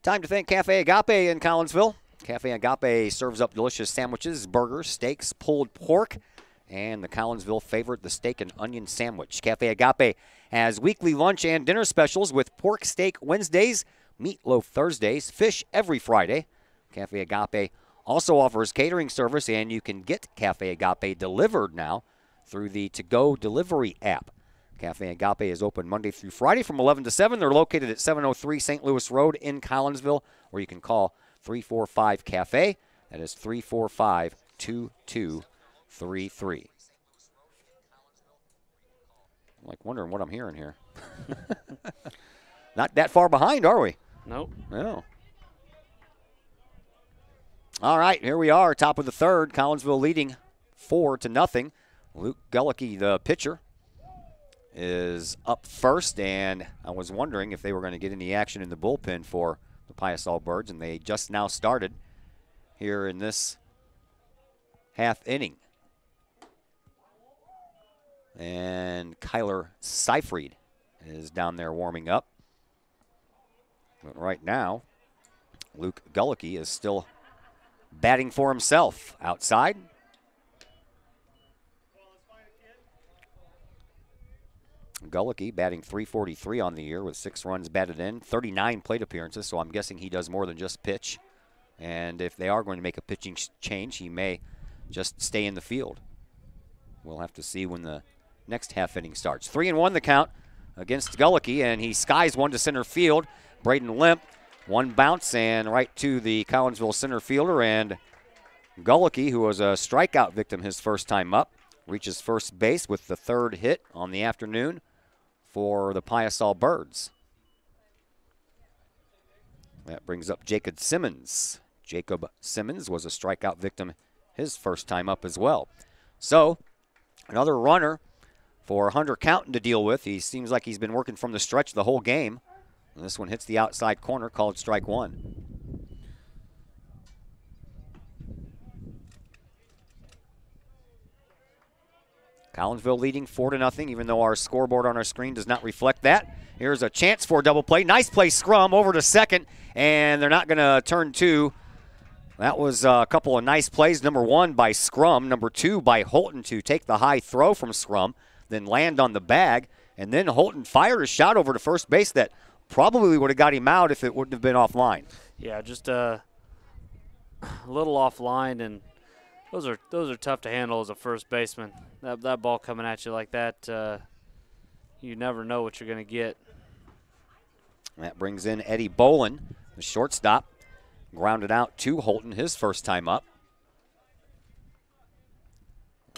Time to thank Cafe Agape in Collinsville. Cafe Agape serves up delicious sandwiches, burgers, steaks, pulled pork, and the Collinsville favorite, the steak and onion sandwich. Cafe Agape has weekly lunch and dinner specials with pork steak Wednesdays, meatloaf Thursdays, fish every Friday. Cafe Agape also offers catering service, and you can get Cafe Agape delivered now through the To-Go delivery app. Cafe Agape is open Monday through Friday from 11 to 7. They're located at 703 St. Louis Road in Collinsville, or you can call 345-CAFE. That is 345-2233. I'm like wondering what I'm hearing here. Not that far behind, are we? Nope. No. All right, here we are, top of the third. Collinsville leading 4-0. Luke Gullicky, the pitcher, is up first, and I was wondering if they were going to get any action in the bullpen for the Piasa Birds, and they just now started here in this half inning. And Kyler Seifried is down there warming up. But right now, Luke Gullicky is still batting for himself outside. Gullicky batting .343 on the year with 6 runs batted in, 39 plate appearances, so I'm guessing he does more than just pitch. And if they are going to make a pitching change, he may just stay in the field. We'll have to see when the next half inning starts. 3-1 the count against Gullicky, and he skies one to center field. Braden Limp, one bounce and right to the Collinsville center fielder, and Gullicky, who was a strikeout victim his first time up, reaches first base with the third hit on the afternoon for the Piasa Birds. That brings up Jacob Simmons. Jacob Simmons was a strikeout victim his first time up as well. So, another runner for Hunter Counton to deal with. He seems like he's been working from the stretch the whole game. And this one hits the outside corner, called strike one. Collinsville leading 4-0, even though our scoreboard on our screen does not reflect that. Here's a chance for a double play. Nice play, scrum over to second, and they're not going to turn two. That was a couple of nice plays. Number one by Scrum, number two by Holton to take the high throw from Scrum, then land on the bag, and then Holton fired a shot over to first base that probably would have got him out if it wouldn't have been offline. Yeah, just a little offline, and those are tough to handle as a first baseman. That ball coming at you like that, you never know what you're going to get. That brings in Eddie Bolin, the shortstop. Grounded out to Holton his first time up.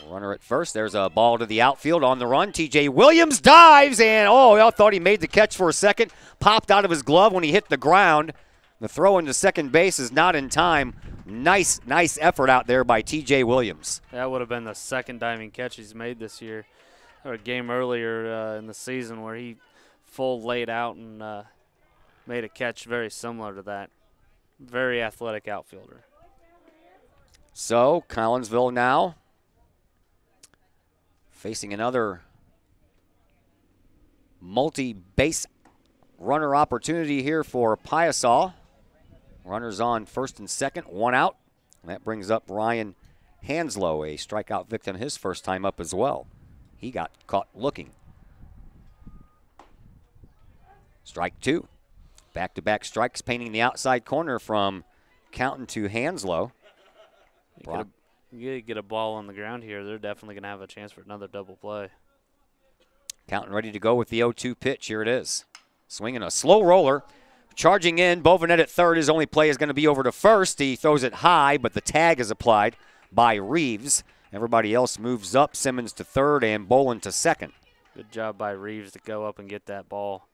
Runner at first. There's a ball to the outfield on the run. TJ Williams dives, and I thought he made the catch for a second. Popped out of his glove when he hit the ground. The throw into second base is not in time. Nice effort out there by TJ Williams. That would have been the second diving catch he's made this year. Or a game earlier in the season where he full laid out and made a catch very similar to that. Very athletic outfielder. So, Collinsville now facing another multi-base runner opportunity here for Piasa. Runners on first and second, one out. And that brings up Ryan Hanslow, a strikeout victim his first time up as well. He got caught looking. Strike two. Back-to-back strikes painting the outside corner from Counton to Hanslow. You get a ball on the ground here, they're definitely going to have a chance for another double play. Counton ready to go with the 0-2 pitch. Here it is. Swinging a slow roller. Charging in, Bovenet at third. His only play is going to be over to first. He throws it high, but the tag is applied by Reeves. Everybody else moves up. Simmons to third and Bolin to second. Good job by Reeves to go up and get that ball.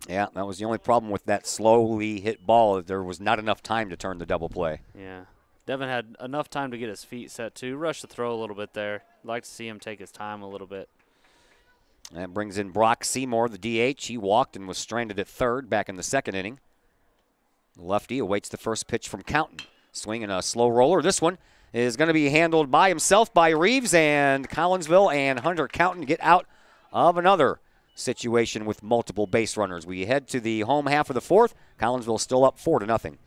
Yeah, that was the only problem with that slowly hit ball. There was not enough time to turn the double play. Yeah. Devin had enough time to get his feet set, too. Rushed the throw a little bit there. I'd like to see him take his time a little bit. That brings in Brock Seymour, the DH. He walked and was stranded at third back in the second inning. The lefty awaits the first pitch from Counton. Swinging a slow roller. This one is going to be handled by himself by Reeves, and Collinsville and Hunter Counton get out of another situation with multiple base runners. We head to the home half of the fourth. Collinsville still up 4-0.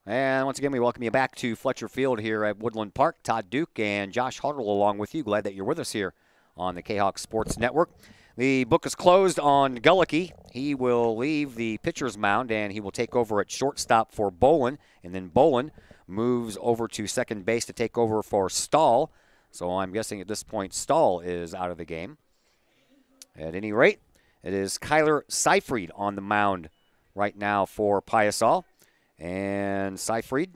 And once again, we welcome you back to Fletcher Field here at Woodland Park. Todd Duke and Josh Hartle along with you. Glad that you're with us here on the Kahok Sports Network. The book is closed on Gullicky. He will leave the pitcher's mound, and he will take over at shortstop for Bolin. And then Bolin moves over to second base to take over for Stahl. So I'm guessing at this point Stahl is out of the game. At any rate, it is Kyler Seifried on the mound right now for Piasa. And Seifried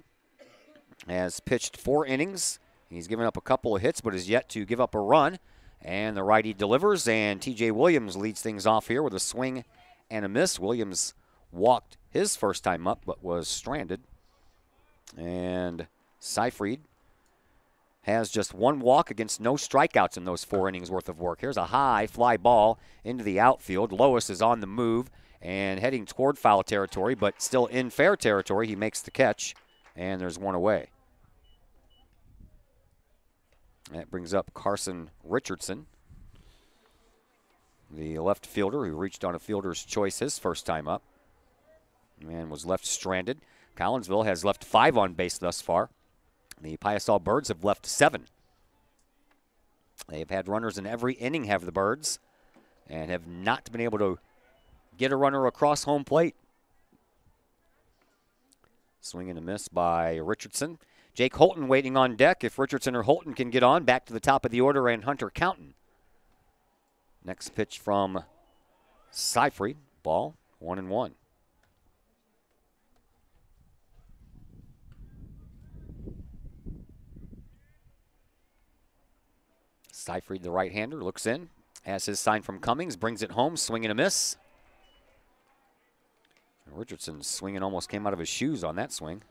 has pitched 4 innings. He's given up a couple of hits, but is yet to give up a run. And the righty delivers, and T.J. Williams leads things off here with a swing and a miss. Williams walked his first time up, but was stranded. And Seifried has just 1 walk against no strikeouts in those 4 innings worth of work. Here's a high fly ball into the outfield. Lois is on the move and heading toward foul territory, but still in fair territory. He makes the catch, and there's 1 away. That brings up Carson Richardson, the left fielder who reached on a fielder's choice his first time up and was left stranded. Collinsville has left 5 on base thus far. The Piasa Birds have left 7. They've had runners in every inning, have the Birds, and have not been able to get a runner across home plate. Swing and a miss by Richardson. Jake Holton waiting on deck. If Richardson or Holton can get on, back to the top of the order, and Hunter Counton. Next pitch from Seifried. Ball 1-1. Seifried, the right-hander, looks in. Has his sign from Cummings, brings it home, swing and a miss. Richardson swinging almost came out of his shoes on that swing.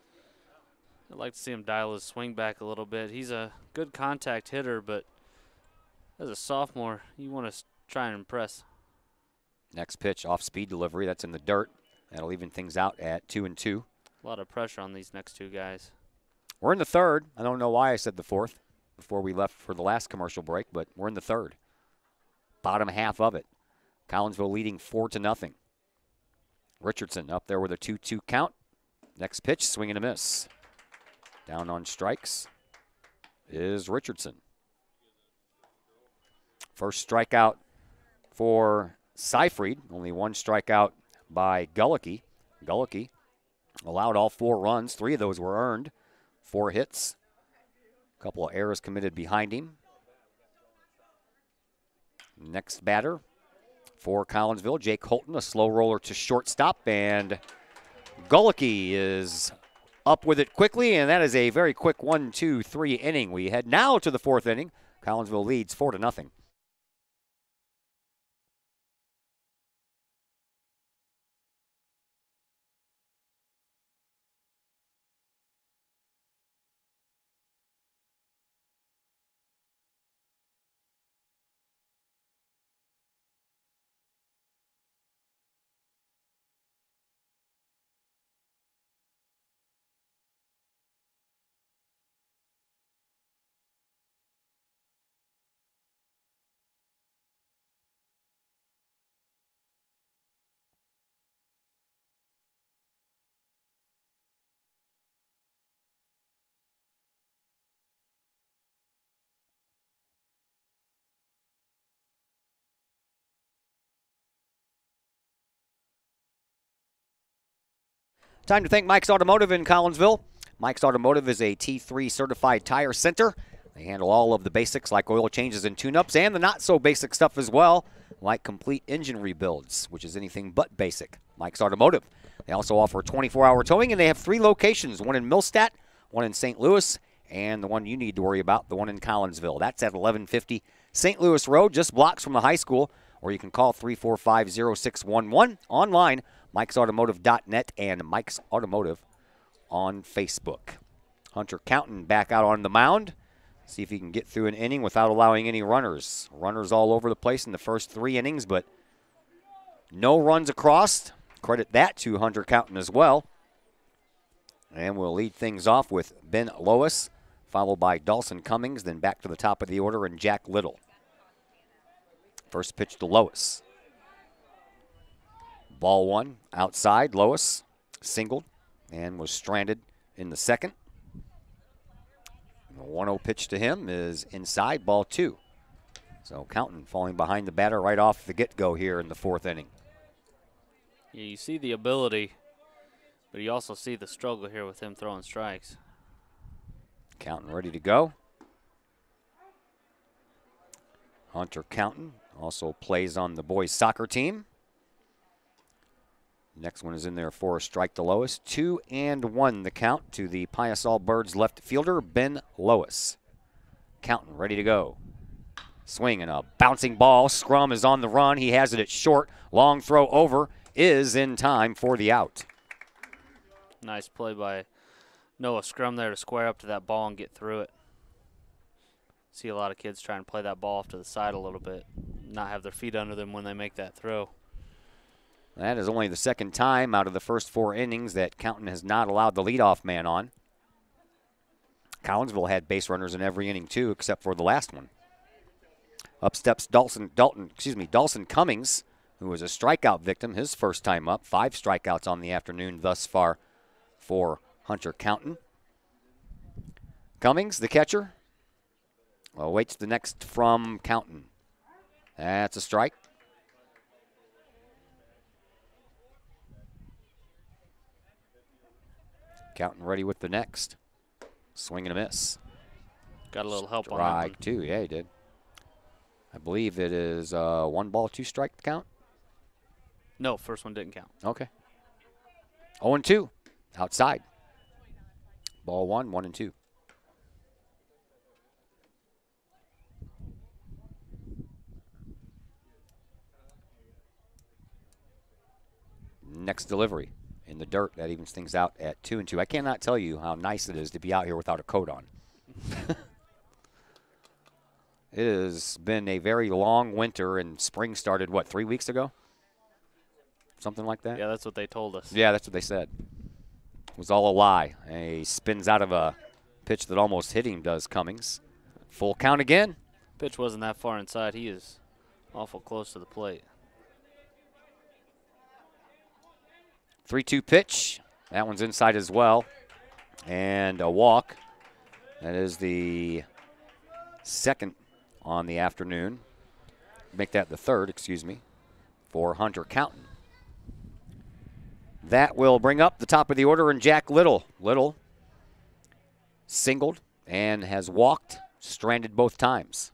I'd like to see him dial his swing back a little bit. He's a good contact hitter, but as a sophomore, you want to try and impress. Next pitch, off-speed delivery. That's in the dirt. That'll even things out at 2-2. A lot of pressure on these next 2 guys. We're in the 3rd. I don't know why I said the 4th before we left for the last commercial break, but we're in the 3rd. Bottom half of it. Collinsville leading 4-0. Richardson up there with a 2-2 count. Next pitch, swing and a miss. Down on strikes is Richardson. First strikeout for Seifried. Only 1 strikeout by Gullicky. Gullicky allowed all 4 runs. 3 of those were earned. 4 hits. A couple of errors committed behind him. Next batter for Collinsville, Jake Holton, a slow roller to shortstop, and Gullicky is up with it quickly, and that is a very quick 1-2-3 inning. We head now to the 4th inning. Collinsville leads 4-0. Time to thank Mike's Automotive in Collinsville. Mike's Automotive is a T3 certified tire center. They handle all of the basics like oil changes and tune-ups and the not-so-basic stuff as well, like complete engine rebuilds, which is anything but basic. Mike's Automotive. They also offer 24-hour towing, and they have 3 locations, one in Millstadt, one in St. Louis, and the one you need to worry about, the one in Collinsville. That's at 1150 St. Louis Road, just blocks from the high school, or you can call 345-0611. Online, mikesautomotive.net and Mike's Automotive on Facebook. Hunter Counton back out on the mound. See if he can get through an inning without allowing any runners. Runners all over the place in the first 3 innings, but no runs across. Credit that to Hunter Counton as well. And we'll lead things off with Ben Lois, followed by Dawson Cummings, then back to the top of the order and Jack Little. First pitch to Lois. Ball 1 outside. Lois singled and was stranded in the second. And the 1-0 pitch to him is inside, ball 2. So Counton falling behind the batter right off the get-go here in the 4th inning. Yeah, you see the ability, but you also see the struggle here with him throwing strikes. Counton ready to go. Hunter Counton also plays on the boys soccer team. Next one is in there for a strike to Lois. 2-1 the count to the Piasa Birds left fielder, Ben Lois. Counton ready to go. Swing and a bouncing ball. Scrum is on the run. He has it at short. Long throw over is in time for the out. Nice play by Noah Scrum there to square up to that ball and get through it. See a lot of kids trying to play that ball off to the side a little bit, not have their feet under them when they make that throw. That is only the second time out of the first 4 innings that Counton has not allowed the leadoff man on. Collinsville had base runners in every inning too, except for the last one. Up steps Dawson Cummings, who was a strikeout victim his first time up. 5 strikeouts on the afternoon thus far for Hunter Counton. Cummings, the catcher, awaits the next from Counton. That's a strike. Counton ready with the next. Swing and a miss. Got a little help on that one. Strike 2, yeah, he did. I believe it is 1 ball, 2 strike count. No, first one didn't count. Okay. 0-2, outside. Ball 1, 1-2. Next delivery in the dirt. That evens things out at 2-2. I cannot tell you how nice it is to be out here without a coat on. It has been a very long winter, and spring started, what, 3 weeks ago? Something like that? Yeah, that's what they told us. Yeah, that's what they said. It was all a lie. He spins out of a pitch that almost hit him, does Cummings. Full count again. Pitch wasn't that far inside. He is awful close to the plate. 3-2 pitch. That one's inside as well. And a walk. That is the second on the afternoon. Make that the third, excuse me, for Hunter Counton. That will bring up the top of the order and Jack Little. Little singled and has walked, stranded both times.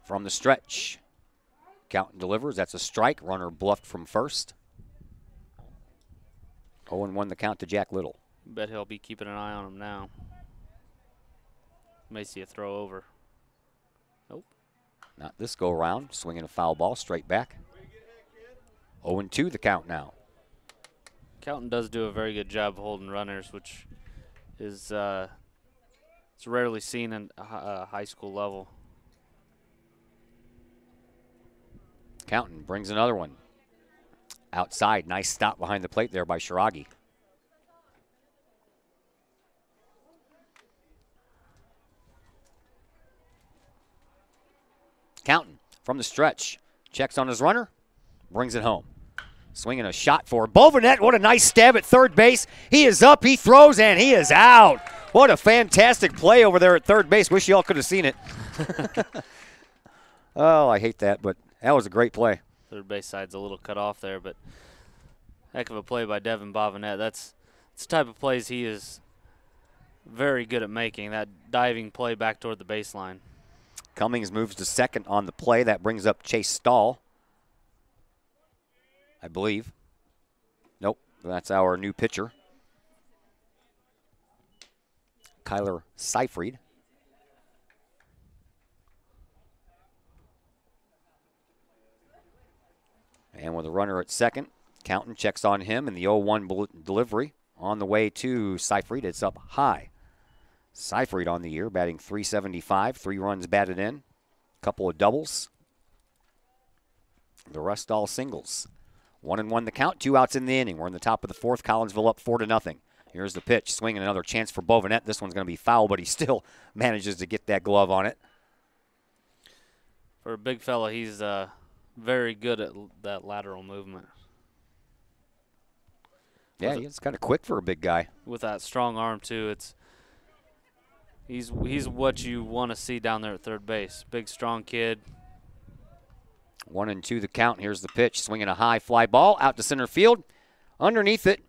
From the stretch, Counton delivers. That's a strike. Runner bluffed from first. 0-1 the count to Jack Little. Bet he'll be keeping an eye on him now. May see a throw over. Nope. Not this go around. Swinging a foul ball straight back. 0-2 the count now. Counton does do a very good job of holding runners, which is it's rarely seen in high school level. Counton brings another one. Outside. Nice stop behind the plate there by Shiragi. Counton from the stretch. Checks on his runner. Brings it home. Swinging a shot for Bovenet. What a nice stab at third base. He is up, he throws, and he is out. What a fantastic play over there at third base. Wish y'all could have seen it. Oh, I hate that, but that was a great play. Third base side's a little cut off there, but heck of a play by Devin Bovenet. That's the type of plays he is very good at making, that diving play back toward the baseline. Cummings moves to second on the play. That brings up Chase Stahl, I believe. Nope, that's our new pitcher, Kyler Seifried. And with a runner at second, Counton checks on him in the 0-1 delivery on the way to Seifried. It's up high. Seifried on the year, batting .375, 3 runs batted in, couple of doubles. The rest all singles. 1-1 the count, 2 outs in the inning. We're in the top of the fourth. Collinsville up 4-0. Here's the pitch, swinging another chance for Bovenet. This one's going to be foul, but he still manages to get that glove on it. For a big fella, he's very good at that lateral movement. Yeah, he's kind of quick for a big guy. With that strong arm too, he's what you want to see down there at third base. Big, strong kid. 1-2 the count. Here's the pitch, swinging a high fly ball out to center field. Underneath it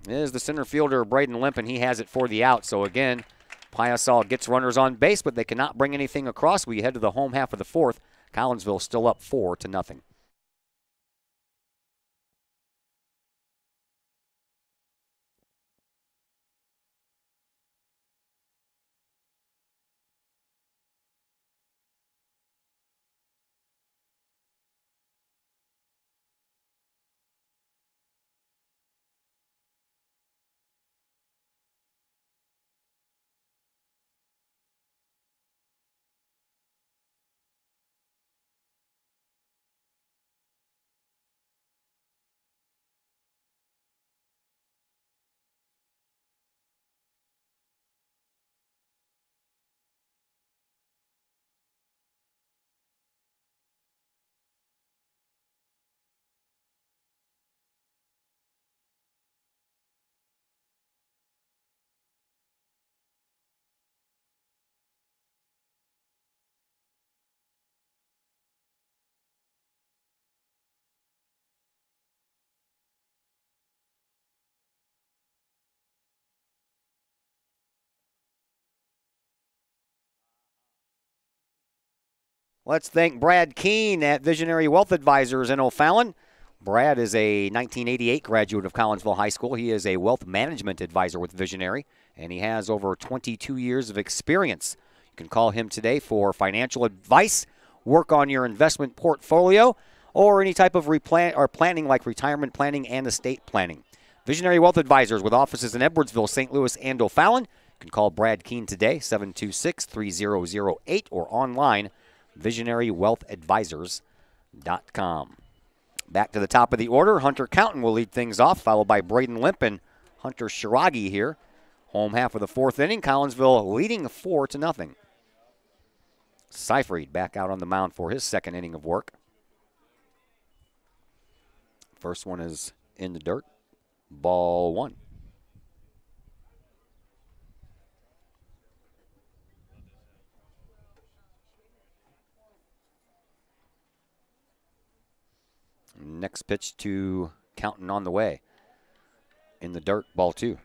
is the center fielder, Braden Limp, and he has it for the out. So again, Piasa gets runners on base, but they cannot bring anything across. We head to the home half of the fourth. Collinsville still up 4-0. Let's thank Brad Keene at Visionary Wealth Advisors in O'Fallon. Brad is a 1988 graduate of Collinsville High School. He is a wealth management advisor with Visionary, and he has over 22 years of experience. You can call him today for financial advice, work on your investment portfolio, or any type of planning like retirement planning and estate planning. Visionary Wealth Advisors with offices in Edwardsville, St. Louis, and O'Fallon. You can call Brad Keene today, 726-3008, or online, visionarywealthadvisors.com. Back to the top of the order, Hunter Counton will lead things off, followed by Braden Limp and Hunter Shiragi here. Home half of the fourth inning, Collinsville leading 4-0. Seyfried back out on the mound for his second inning of work. First one is in the dirt. Ball one. Next pitch to Counton on the way. In the dirt, ball two.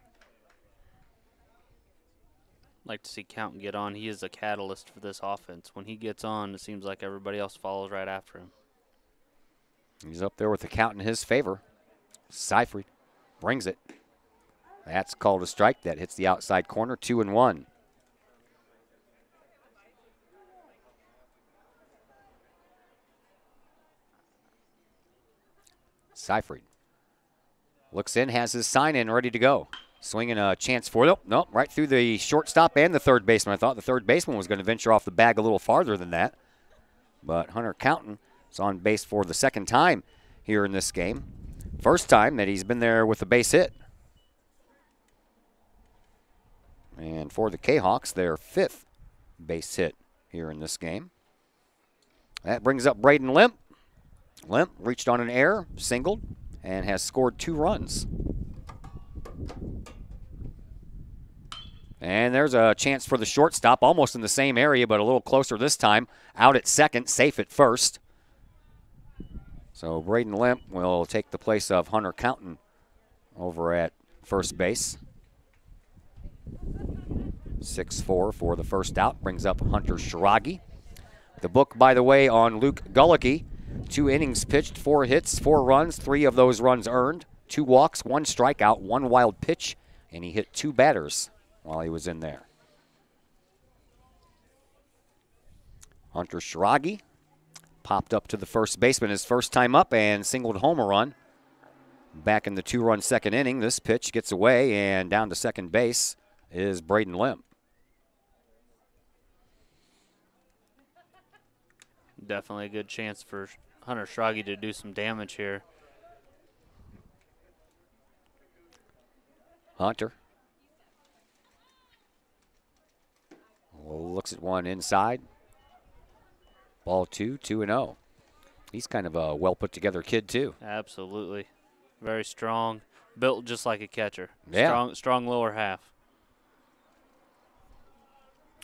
Like to see Counton get on. He is a catalyst for this offense. When he gets on, it seems like everybody else follows right after him. He's up there with the count in his favor. Seyfried brings it. That's called a strike. That hits the outside corner, 2-1. Seyfried looks in, has his sign in, ready to go. Swinging a chance for it. Nope, right through the shortstop and the third baseman. I thought the third baseman was going to venture off the bag a little farther than that. But Hunter Counton is on base for the second time here in this game. First time that he's been there with a base hit. And for the Kahawks, their fifth base hit here in this game. That brings up Braden Limp. Limp reached on an error, singled, and has scored 2 runs. And there's a chance for the shortstop, almost in the same area, but a little closer this time. Out at second, safe at first. So Braden Limp will take the place of Hunter Counton over at first base. 6-4 for the first out, brings up Hunter Shiragi. The book, by the way, on Luke Gullicky. 2 innings pitched, 4 hits, 4 runs, 3 of those runs earned, 2 walks, 1 strikeout, 1 wild pitch, and he hit 2 batters while he was in there. Hunter Shiragi popped up to the first baseman his first time up and singled home a run. Back in the 2-run second inning, this pitch gets away, and down to second base is Braden Limp. Definitely a good chance for Hunter Shiragi to do some damage here. Hunter looks at one inside. Ball 2, 2-0. He's kind of a well put together kid too. Absolutely. Very strong, Built just like a catcher. Yeah. Strong lower half.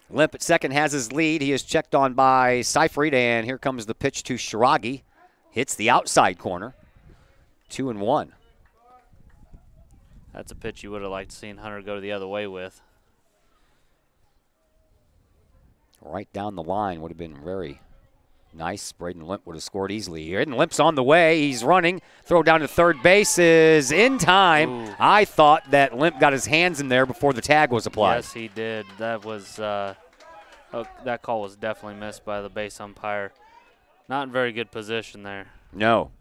Limp at second has his lead. He is checked on by Seyfried, and here comes the pitch to Shiragi. Hits the outside corner. 2-1. That's a pitch you would have liked to seen Hunter go the other way with. Right down the line would have been very nice. Braden Limp would have scored easily here. And Limp's on the way. He's running. Throw down to third base is in time. Ooh. I thought that Limp got his hands in there before the tag was applied. Yes, he did. That was that call was definitely missed by the base umpire. Not in very good position there. No.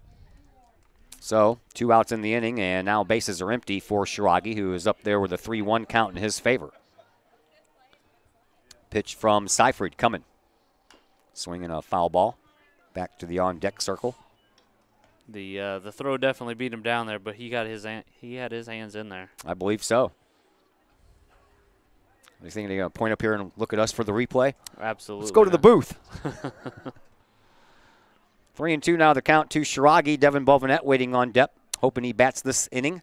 So 2 outs in the inning, and now bases are empty for Shiragi, who is up there with a 3-1 count in his favor. Pitch from Seyfried coming. Swinging a foul ball back to the on-deck circle. The throw definitely beat him down there, but he had his hands in there. I believe so. You think they're going to point up here and look at us for the replay? Absolutely. Let's go to the booth. 3-2 now the count to Shiragi. Devin Bovenet waiting on deck, hoping he bats this inning.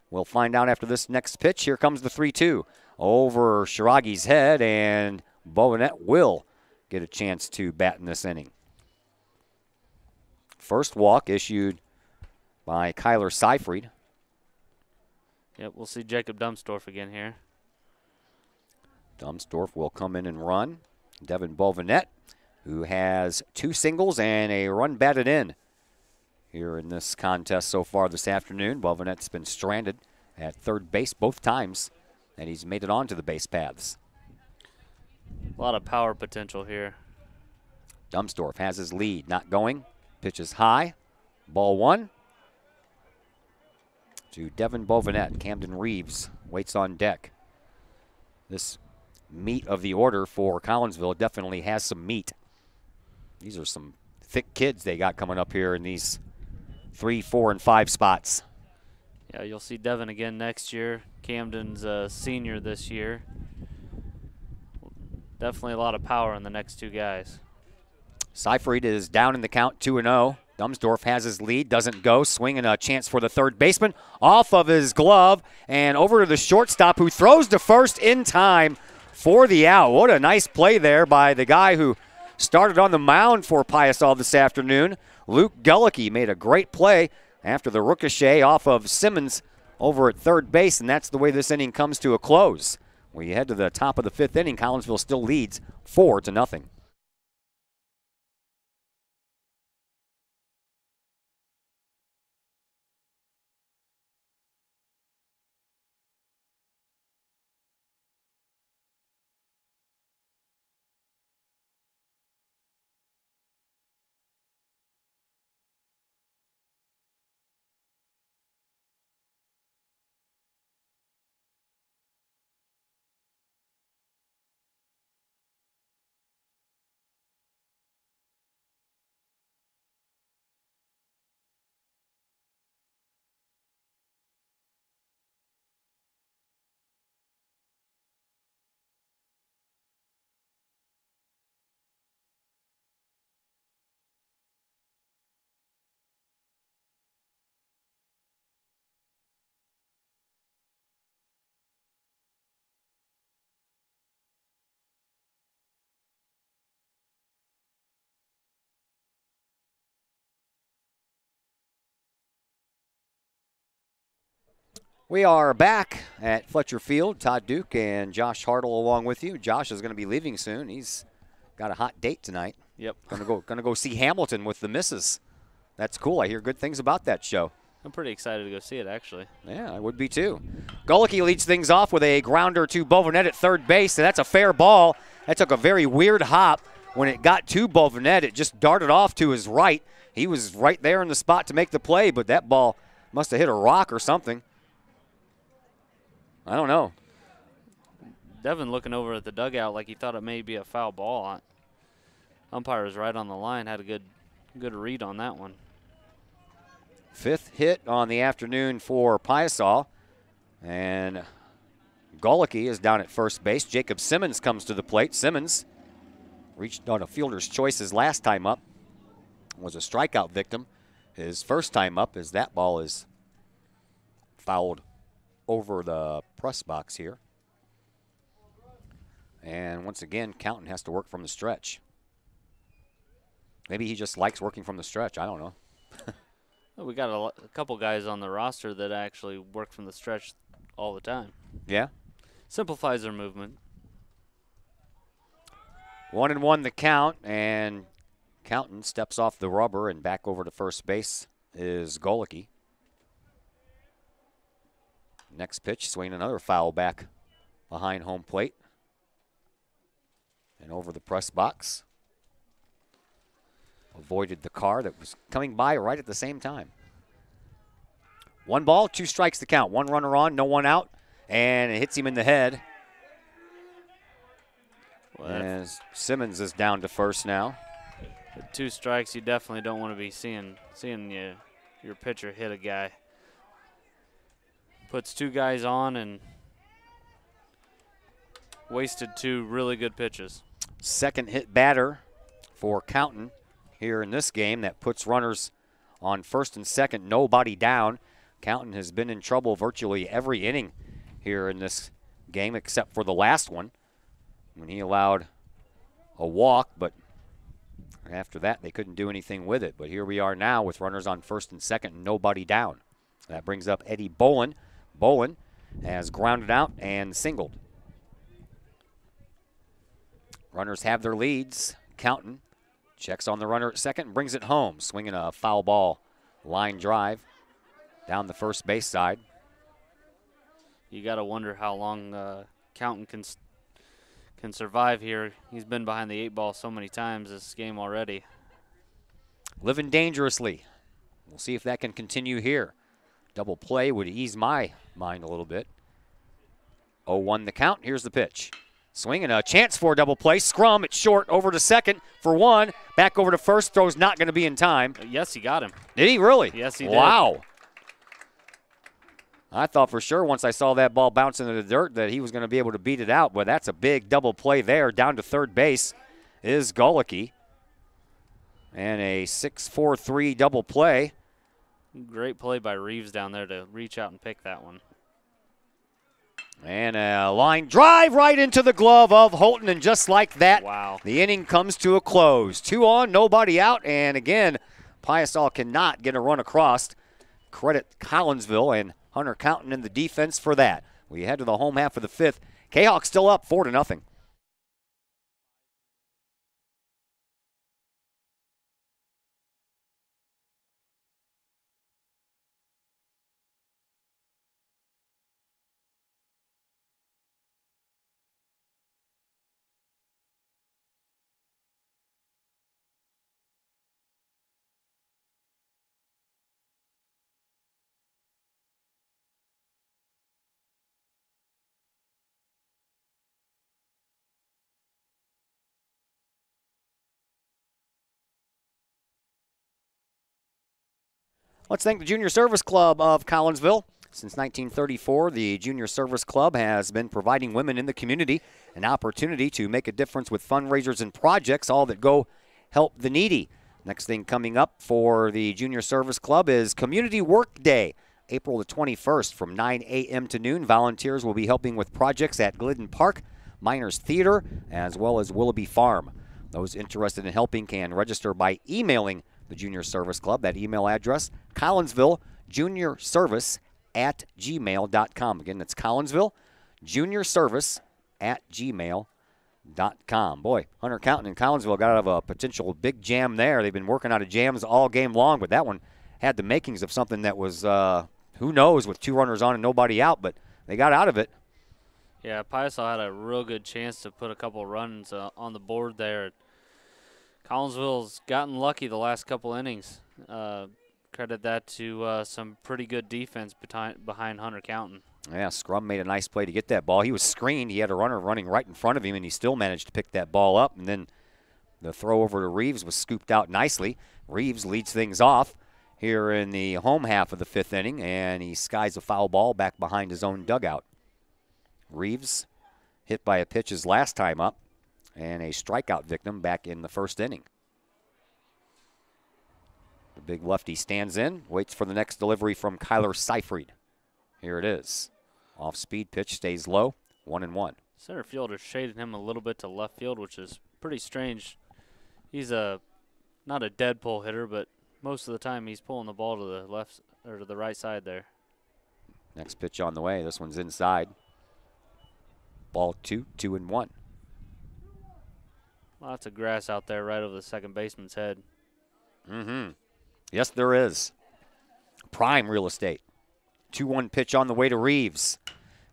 We'll find out after this next pitch. Here comes the 3-2 over Shiragi's head, and Bovenet will get a chance to bat in this inning. First walk issued by Kyler Seyfried. Yep, we'll see Jacob Dumsdorf again here. Dumsdorf will come in and run. Devin Bovenet, who has 2 singles and a run batted in here in this contest so far this afternoon. Bovenet's been stranded at third base both times, and he's made it onto the base paths. A lot of power potential here. Dumsdorf has his lead, not going. Pitches high. Ball 1 to Devin Bovenet. Camden Reeves waits on deck. This meat of the order for Collinsville definitely has some meat. These are some thick kids they got coming up here in these 3, 4, and 5 spots. Yeah, you'll see Devin again next year. Camden's a senior this year. Definitely a lot of power in the next 2 guys. Seyfried is down in the count, 2-0. Dumsdorf has his lead, doesn't go. Swinging a chance for the third baseman. Off of his glove and over to the shortstop, who throws to first in time for the out. What a nice play there by the guy who started on the mound for Piasa this afternoon. Luke Gullicky made a great play after the ricochet off of Simmons over at third base, and that's the way this inning comes to a close. We head to the top of the 5th inning. Collinsville still leads 4-0. We are back at Fletcher Field. Todd Duke and Josh Hartle along with you. Josh is going to be leaving soon. He's got a hot date tonight. Yep. Gonna go see Hamilton with the missus. That's cool. I hear good things about that show. I'm pretty excited to go see it, actually. Yeah, I would be too. Gullicky leads things off with a grounder to Bovenet at third base, and that's a fair ball. That took a very weird hop. When it got to Bovenet, it just darted off to his right. He was right there in the spot to make the play, but that ball must have hit a rock or something. I don't know. Devin looking over at the dugout like he thought it may be a foul ball. Umpire was right on the line, had a good read on that one. 5th hit on the afternoon for Piasa. And Gullicky is down at first base. Jacob Simmons comes to the plate. Simmons reached on a fielder's choice his last time up. Was a strikeout victim his first time up, as that ball is fouled over the press box here. And once again, Counton has to work from the stretch. Maybe he just likes working from the stretch. I don't know. Well, we got a couple guys on the roster that actually work from the stretch all the time. Yeah. Simplifies their movement. 1-1 the count, and Counton steps off the rubber, and back over to first base is Golicky. Next pitch, swinging another foul back behind home plate. And over the press box. Avoided the car that was coming by right at the same time. 1 ball, 2 strikes to count. 1 runner on, no one out, and it hits him in the head. Well, as Simmons is down to first now. With 2 strikes, you definitely don't want to be seeing your pitcher hit a guy. Puts 2 guys on and wasted 2 really good pitches. Second hit batter for Counton here in this game that puts runners on first and second, nobody down. Counton has been in trouble virtually every inning here in this game except for the last one when he allowed a walk, but after that they couldn't do anything with it. But here we are now with runners on first and second, nobody down. That brings up Eddie Bolin. Bolin has grounded out and singled. Runners have their leads. Counton checks on the runner at second and brings it home, swinging a foul ball line drive down the first base side. You got to wonder how long Counton can survive here. He's been behind the 8 ball so many times this game already. Living dangerously. We'll see if that can continue here. Double play would ease my mind a little bit. 0-1 the count. Here's the pitch. Swinging a chance for a double play. Scrum, it's short, over to second for 1. Back over to first, throw's not going to be in time. Yes, he got him. Did he really? Yes, he did. Wow. I thought for sure once I saw that ball bounce into the dirt that he was going to be able to beat it out, but that's a big double play there. Down to third base is Golicky. And a 6-4-3 double play. Great play by Reeves down there to reach out and pick that one. And a line drive right into the glove of Holton, and just like that, wow, the inning comes to a close. 2 on, nobody out, and again, Piasa cannot get a run across. Credit Collinsville and Hunter Counton in the defense for that. We head to the home half of the 5th. Kahok still up 4-0. Let's thank the Junior Service Club of Collinsville. Since 1934, the Junior Service Club has been providing women in the community an opportunity to make a difference with fundraisers and projects, all that go help the needy. Next thing coming up for the Junior Service Club is Community Work Day, April the 21st from 9 a.m. to noon. Volunteers will be helping with projects at Glidden Park, Miners Theater, as well as Willoughby Farm. Those interested in helping can register by emailing the Junior Service Club. That email address, collinsvilljuniorservice@gmail.com. Again, that's collinsvilljuniorservice@gmail.com. Boy, Hunter Counton and Collinsville got out of a potential big jam there. They've been working out of jams all game long, but that one had the makings of something that was, who knows, with 2 runners on and nobody out, but they got out of it. Yeah, Piasa had a real good chance to put a couple runs on the board there. Collinsville's gotten lucky the last couple innings. Credit that to some pretty good defense behind Hunter Counton. Yeah, Scrum made a nice play to get that ball. He was screened. He had a runner running right in front of him, and he still managed to pick that ball up. And then the throw over to Reeves was scooped out nicely. Reeves leads things off here in the home half of the 5th inning, and he skies a foul ball back behind his own dugout. Reeves hit by a pitch his last time up, and a strikeout victim back in the 1st inning. The big lefty stands in, waits for the next delivery from Kyler Seifried Here it is. Off-speed pitch, stays low, 1-1. Center fielder shaded him a little bit to left field, which is pretty strange. He's not a dead pull hitter, but most of the time he's pulling the ball to the left or to the right side there. Next pitch on the way. This one's inside. Ball 2, 2-1. Lots of grass out there right over the second baseman's head. Yes, there is. Prime real estate. 2-1 pitch on the way to Reeves.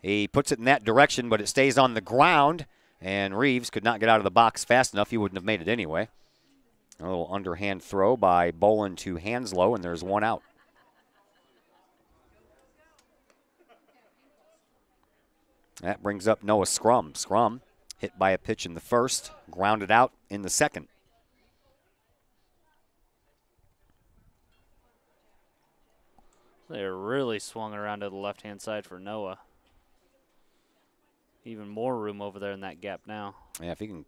He puts it in that direction, but it stays on the ground, and Reeves could not get out of the box fast enough. He wouldn't have made it anyway. A little underhand throw by Bolin to Hanslow, and there's one out. That brings up Noah Scrum. Scrum hit by a pitch in the first, grounded out in the second. They're really swung around to the left-hand side for Noah. Even more room over there in that gap now. Yeah, if he can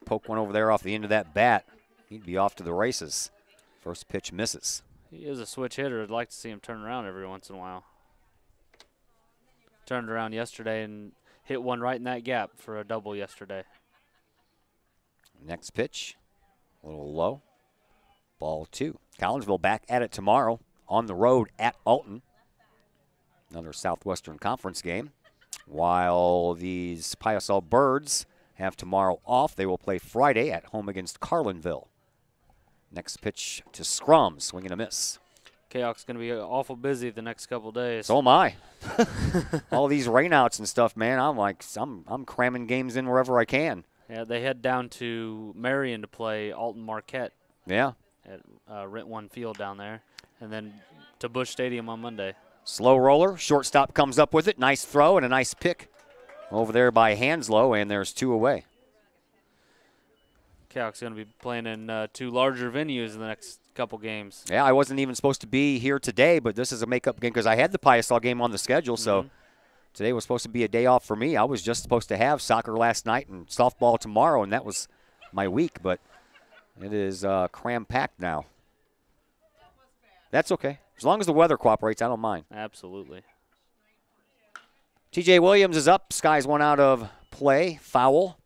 poke one over there off the end of that bat, he'd be off to the races. First pitch misses. He is a switch hitter. I'd like to see him turn around every once in a while. Turned around yesterday and hit one right in that gap for a double yesterday. Next pitch, a little low. Ball 2. Collinsville back at it tomorrow on the road at Alton. Another Southwestern Conference game. While these Piasa Birds have tomorrow off, they will play Friday at home against Carlinville. Next pitch to Scrum, swing and a miss. Kahok's going to be awful busy the next couple days. So am I. All these rainouts and stuff, man. I'm cramming games in wherever I can. Yeah, they head down to Marion to play Alton Marquette. Yeah. At Rent One Field down there, and then to Busch Stadium on Monday. Slow roller, shortstop comes up with it. Nice throw and a nice pick over there by Hanslow, and there's 2 away. Kahok's going to be playing in 2 larger venues in the next couple games. Yeah, I wasn't even supposed to be here today, but this is a makeup game because I had the Piasa game on the schedule, so today was supposed to be a day off for me. I was just supposed to have soccer last night and softball tomorrow, and that was my week, but it is cram-packed now. That's okay. As long as the weather cooperates, I don't mind. Absolutely. TJ Williams is up. Skies one out of play. Foul.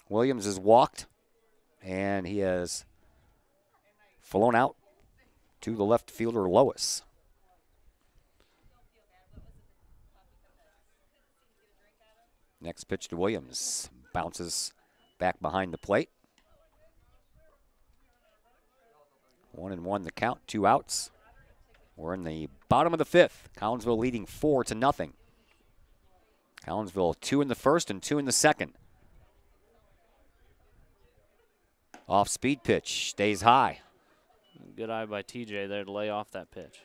Williams has walked, and he has flown out to the left fielder, Lois. Next pitch to Williams. Bounces back behind the plate. 1-1 the count, 2 outs. We're in the bottom of the 5th. Collinsville leading 4-0. Collinsville 2 in the first and 2 in the second. Off-speed pitch, stays high. Good eye by TJ there to lay off that pitch.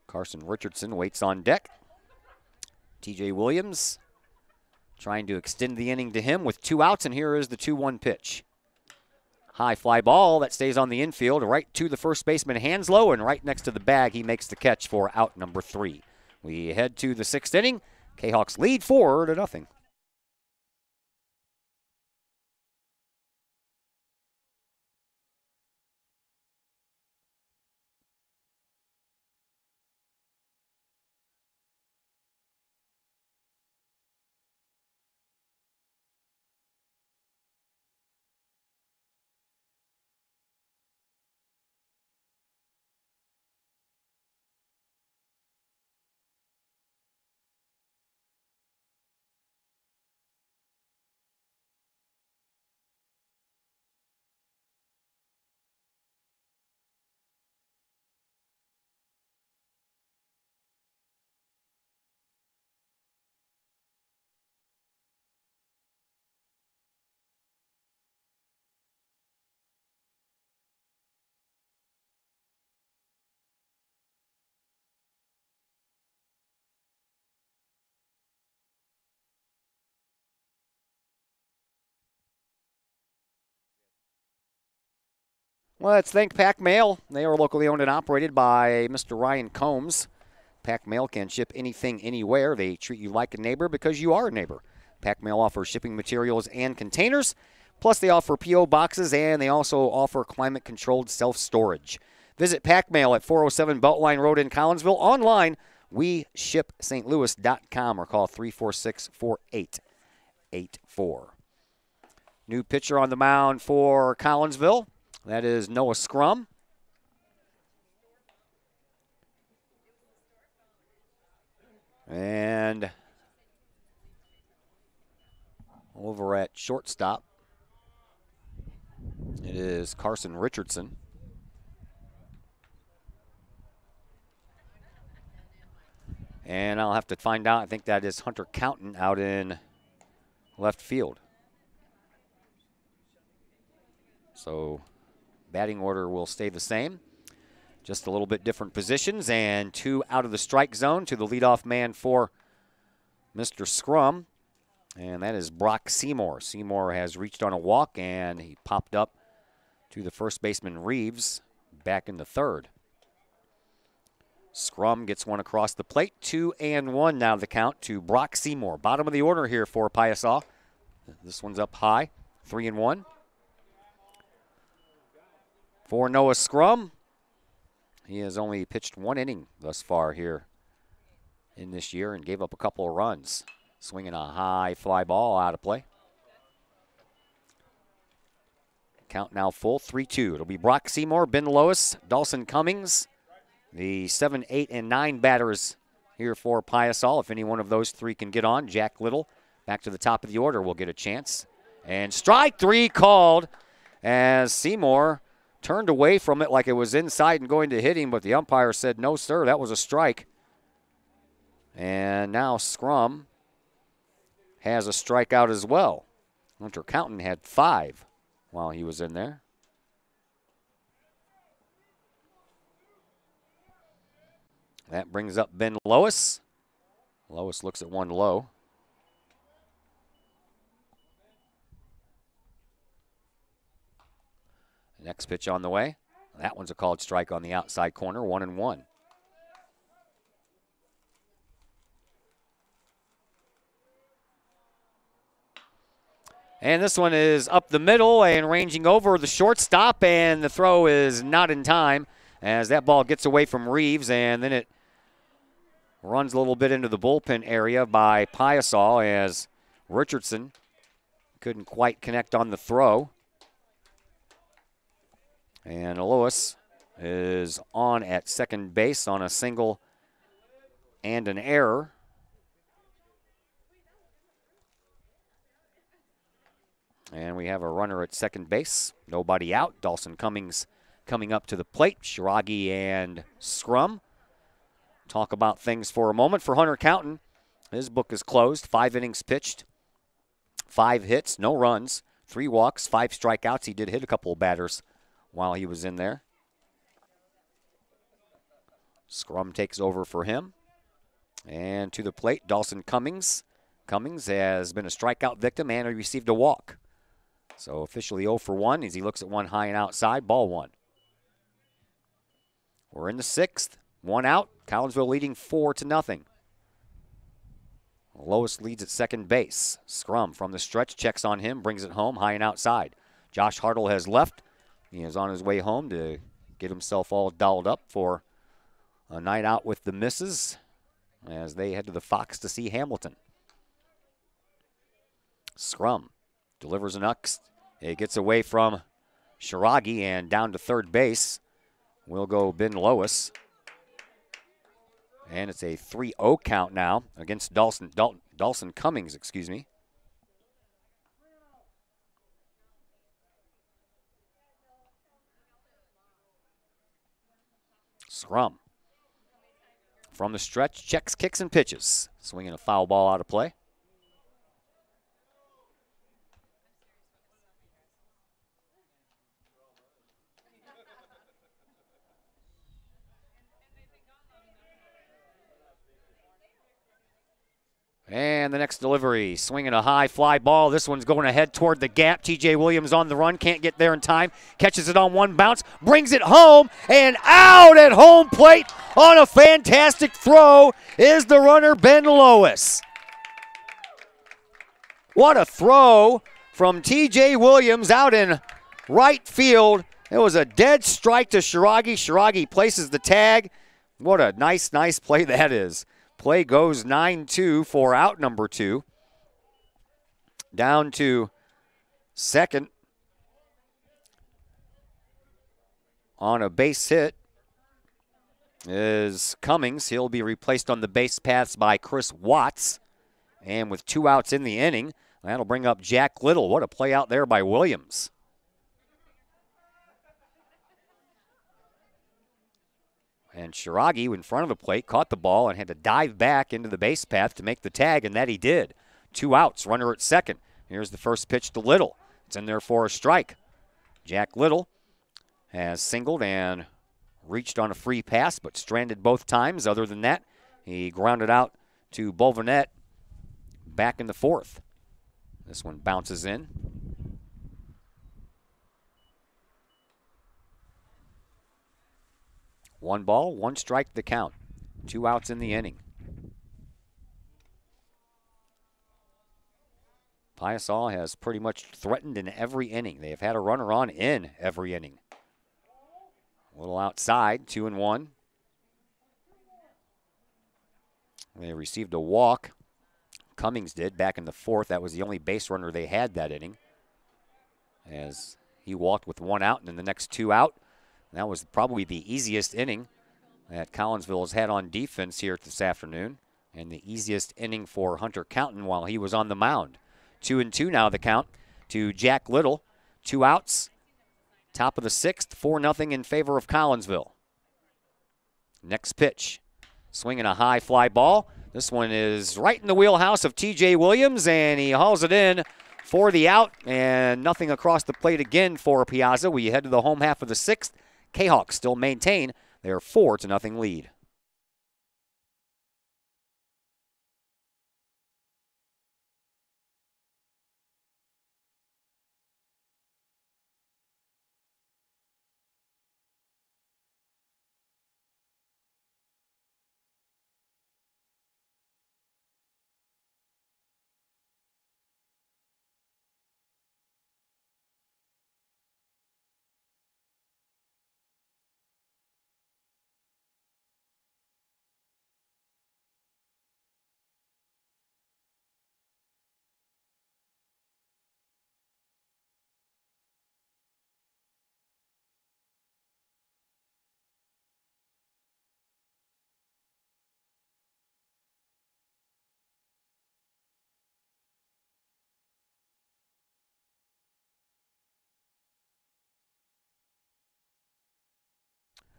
Carson Richardson waits on deck. TJ Williams trying to extend the inning to him with 2 outs, and here is the 2-1 pitch. High fly ball that stays on the infield, right to the first baseman Hanslow, and right next to the bag, he makes the catch for out number 3. We head to the 6th inning. Kahawks lead 4-0. Let's thank Pack Mail. They are locally owned and operated by Mr. Ryan Combs. Pack Mail can ship anything, anywhere. They treat you like a neighbor because you are a neighbor. Pack Mail offers shipping materials and containers. Plus, they offer P.O. boxes, and they also offer climate-controlled self-storage. Visit Pack Mail at 407 Beltline Road in Collinsville. Online, WeShipSt.Louis.com or call 346-4884. New pitcher on the mound for Collinsville. That is Noah Scrum. And over at shortstop, it is Carson Richardson. And I'll have to find out. I think that is Hunter Counton out in left field. So batting order will stay the same. Just a little bit different positions. And 2 out of the strike zone to the leadoff man for Mr. Scrum. And that is Brock Seymour. Seymour has reached on a walk, and he popped up to the first baseman Reeves back in the third. Scrum gets one across the plate. 2-1 now the count to Brock Seymour. Bottom of the order here for Piasa. This one's up high. 3-1. For Noah Scrum, he has only pitched 1 inning thus far here in this year and gave up a couple of runs. Swinging a high fly ball out of play. Count now full, 3-2. It'll be Brock Seymour, Ben Lois, Dawson Cummings. The 7, 8, and 9 batters here for Piasa. If any one of those 3 can get on, Jack Little back to the top of the order will get a chance. And strike 3 called as Seymour turned away from it like it was inside and going to hit him, but the umpire said, no, sir, that was a strike. And now Scrum has a strikeout as well. Hunter Counton had 5 while he was in there. That brings up Ben Lois. Lois looks at one low. Next pitch on the way. That one's a called strike on the outside corner, 1-1. And this one is up the middle and ranging over the shortstop, and the throw is not in time as that ball gets away from Reeves, and then it runs a little bit into the bullpen area by Piasa as Richardson couldn't quite connect on the throw. And Lewis is on at second base on a single and an error. And we have a runner at second base. Nobody out. Dawson Cummings coming up to the plate. Shiragi and Scrum. Talk about things for a moment. For Hunter Counton, his book is closed. 5 innings pitched, 5 hits, no runs, 3 walks, 5 strikeouts. He did hit a couple of batters while he was in there. Scrum takes over for him. And to the plate, Dawson Cummings. Cummings has been a strikeout victim and he received a walk. So officially 0 for 1 as he looks at one high and outside, ball 1. We're in the 6th, 1 out. Collinsville leading 4-0. Lois leads at second base. Scrum from the stretch, checks on him, brings it home, high and outside. Josh Hartle has left. He is on his way home to get himself all dolled up for a night out with the missus as they head to the Fox to see Hamilton. Scrum delivers an Ux. It gets away from Shiragi and down to third base. Will go Ben Lois. And it's a 3-0 count now against Dawson Cummings, excuse me. Scrum from the stretch, checks, kicks, and pitches. Swinging a foul ball out of play. And the next delivery, swinging a high fly ball. This one's going ahead toward the gap. TJ Williams on the run, can't get there in time. Catches it on one bounce, brings it home, and out at home plate on a fantastic throw is the runner, Ben Lois. What a throw from TJ Williams out in right field. It was a dead strike to Shiragi. Shiragi places the tag. What a nice play that is. Play goes 9-2 for out number 2. Down to second on a base hit is Cummings. He'll be replaced on the base paths by Chris Watts. And with 2 outs in the inning, that'll bring up Jack Little. What a play out there by Williams. And Shiragi, in front of the plate, caught the ball and had to dive back into the base path to make the tag, and that he did. 2 outs, runner at second. Here's the first pitch to Little. It's in there for a strike. Jack Little has singled and reached on a free pass, but stranded both times. Other than that, he grounded out to Bolvanet back in the 4th. This one bounces in. 1 ball, 1 strike the count. 2 outs in the inning. Piasa has pretty much threatened in every inning. They have had a runner on in every inning. A little outside, 2-1. They received a walk. Cummings did back in the 4th. That was the only base runner they had that inning, as he walked with 1 out and then the next 2 out. That was probably the easiest inning that Collinsville has had on defense here this afternoon, and the easiest inning for Hunter Counton while he was on the mound. 2-2 now the count to Jack Little. 2 outs. Top of the 6th, 4-0 in favor of Collinsville. Next pitch. Swinging a high fly ball. This one is right in the wheelhouse of T.J. Williams, and he hauls it in for the out, and nothing across the plate again for Piasa. We head to the home half of the 6th. Kahok still maintain their 4-0 lead.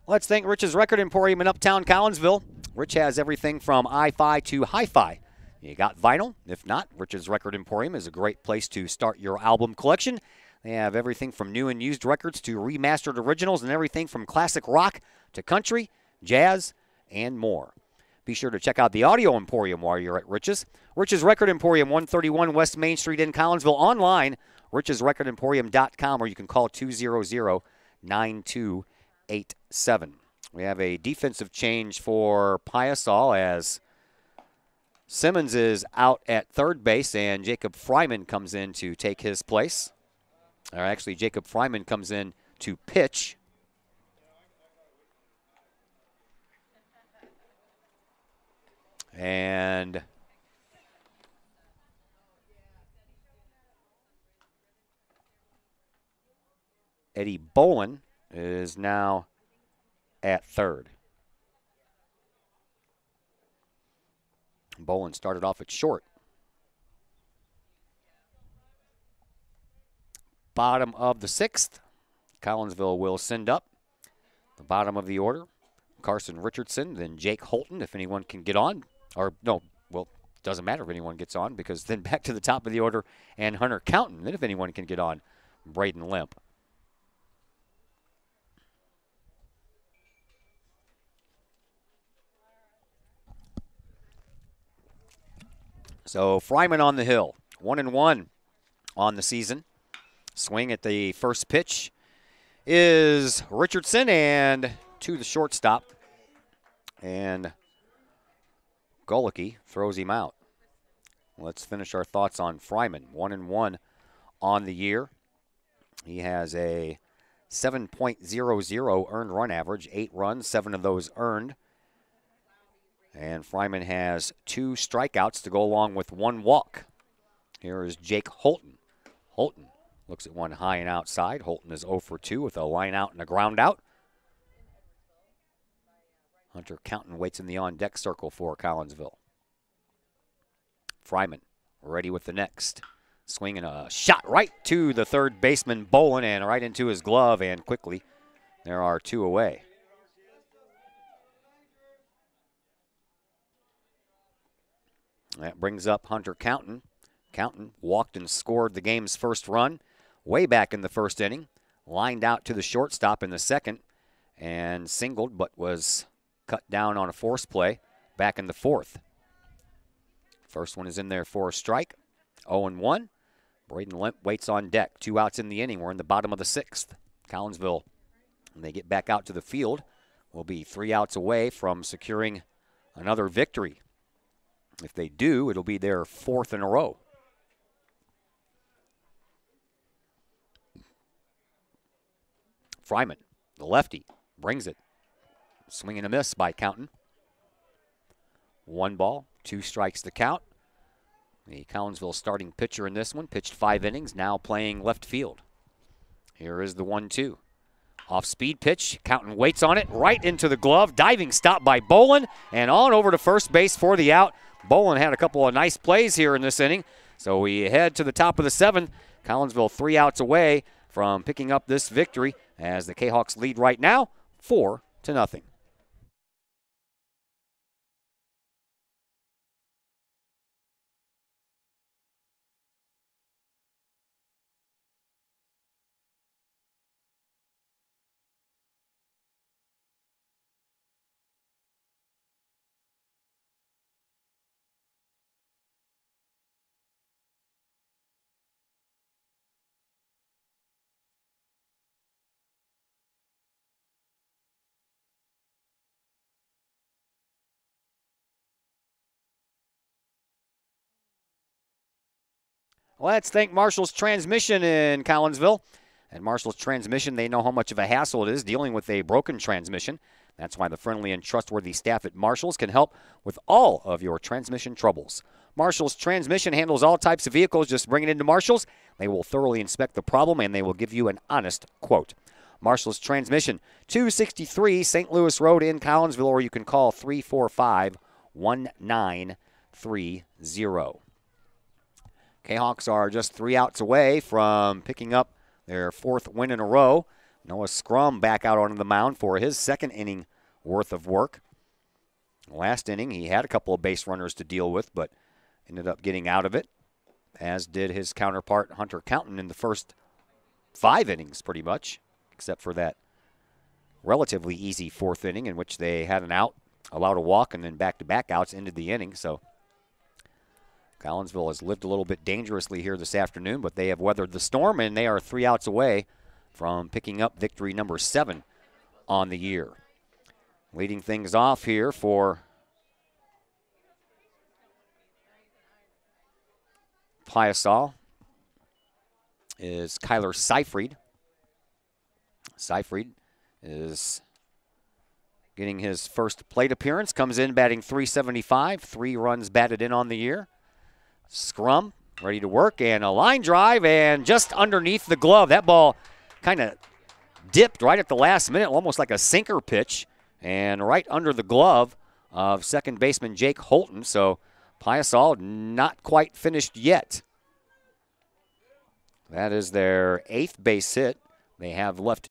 Let's thank Rich's Record Emporium in Uptown Collinsville. Rich has everything from hi-fi to hi-fi. You got vinyl? If not, Rich's Record Emporium is a great place to start your album collection. They have everything from new and used records to remastered originals, and everything from classic rock to country, jazz, and more. Be sure to check out the Audio Emporium while you're at Rich's. Rich's Record Emporium, 131 West Main Street in Collinsville. Online, richesrecordemporium.com, or you can call 200-9287. We have a defensive change for Piasa as Simmons is out at third base and Jacob Fryman comes in to take his place. Or actually, Jacob Fryman comes in to pitch. And Eddie Bolin is now at third. Bolin started off at short. Bottom of the 6th, Collinsville will send up. The bottom of the order, Carson Richardson, then Jake Holton, if anyone can get on. Or, no, well, doesn't matter if anyone gets on, because then back to the top of the order, and Hunter Counton, then if anyone can get on, Braden Limp. So Fryman on the hill, 1-1 on the season. Swing at the first pitch is Richardson, and to the shortstop. And Golicky throws him out. Let's finish our thoughts on Fryman. 1-1 on the year. He has a 7.00 earned run average, 8 runs, 7 of those earned. And Fryman has 2 strikeouts to go along with 1 walk. Here is Jake Holton. Holton looks at one high and outside. Holton is 0 for 2 with a line out and a ground out. Hunter Counton waits in the on-deck circle for Collinsville. Fryman ready with the next. Swinging a shot right to the third baseman, Bolin, and right into his glove, and quickly there are 2 away. That brings up Hunter Counton. Counton walked and scored the game's first run way back in the first inning. Lined out to the shortstop in the second and singled, but was cut down on a force play back in the fourth. First one is in there for a strike. 0-1. Braden Limp waits on deck. 2 outs in the inning. We're in the bottom of the 6th. Collinsville, when they get back out to the field, will be 3 outs away from securing another victory. If they do, it'll be their 4th in a row. Fryman, the lefty, brings it. Swing and a miss by Counton. 1 ball, 2 strikes to count. The Collinsville starting pitcher in this one pitched 5 innings, now playing left field. Here is the 1-2. Off-speed pitch. Counton waits on it, right into the glove. Diving stop by Bolin, and on over to first base for the out. Bolin had a couple of nice plays here in this inning, so we head to the top of the 7th. Collinsville 3 outs away from picking up this victory as the Kahawks lead right now 4-0. Let's thank Marshall's Transmission in Collinsville. At Marshall's Transmission, they know how much of a hassle it is dealing with a broken transmission. That's why the friendly and trustworthy staff at Marshall's can help with all of your transmission troubles. Marshall's Transmission handles all types of vehicles. Just bring it into Marshall's. They will thoroughly inspect the problem, and they will give you an honest quote. Marshall's Transmission, 263 St. Louis Road in Collinsville, or you can call 345-1930. Kahawks are just 3 outs away from picking up their 4th win in a row. Noah Scrum back out onto the mound for his 2nd inning worth of work. Last inning, he had a couple of base runners to deal with, but ended up getting out of it, as did his counterpart Hunter Counton in the first 5 innings pretty much, except for that relatively easy 4th inning in which they had an out, allowed a walk, and then back-to-back outs ended the inning. So Collinsville has lived a little bit dangerously here this afternoon, but they have weathered the storm, and they are 3 outs away from picking up victory number 7 on the year. Leading things off here for Piasa is Kyler Seifried. Seifried is getting his first plate appearance, comes in batting .375, 3 runs batted in on the year. Scrum ready to work, and a line drive, and just underneath the glove. That ball kind of dipped right at the last minute, almost like a sinker pitch, and right under the glove of second baseman Jake Holton. So Piasa not quite finished yet. That is their 8th base hit. They have left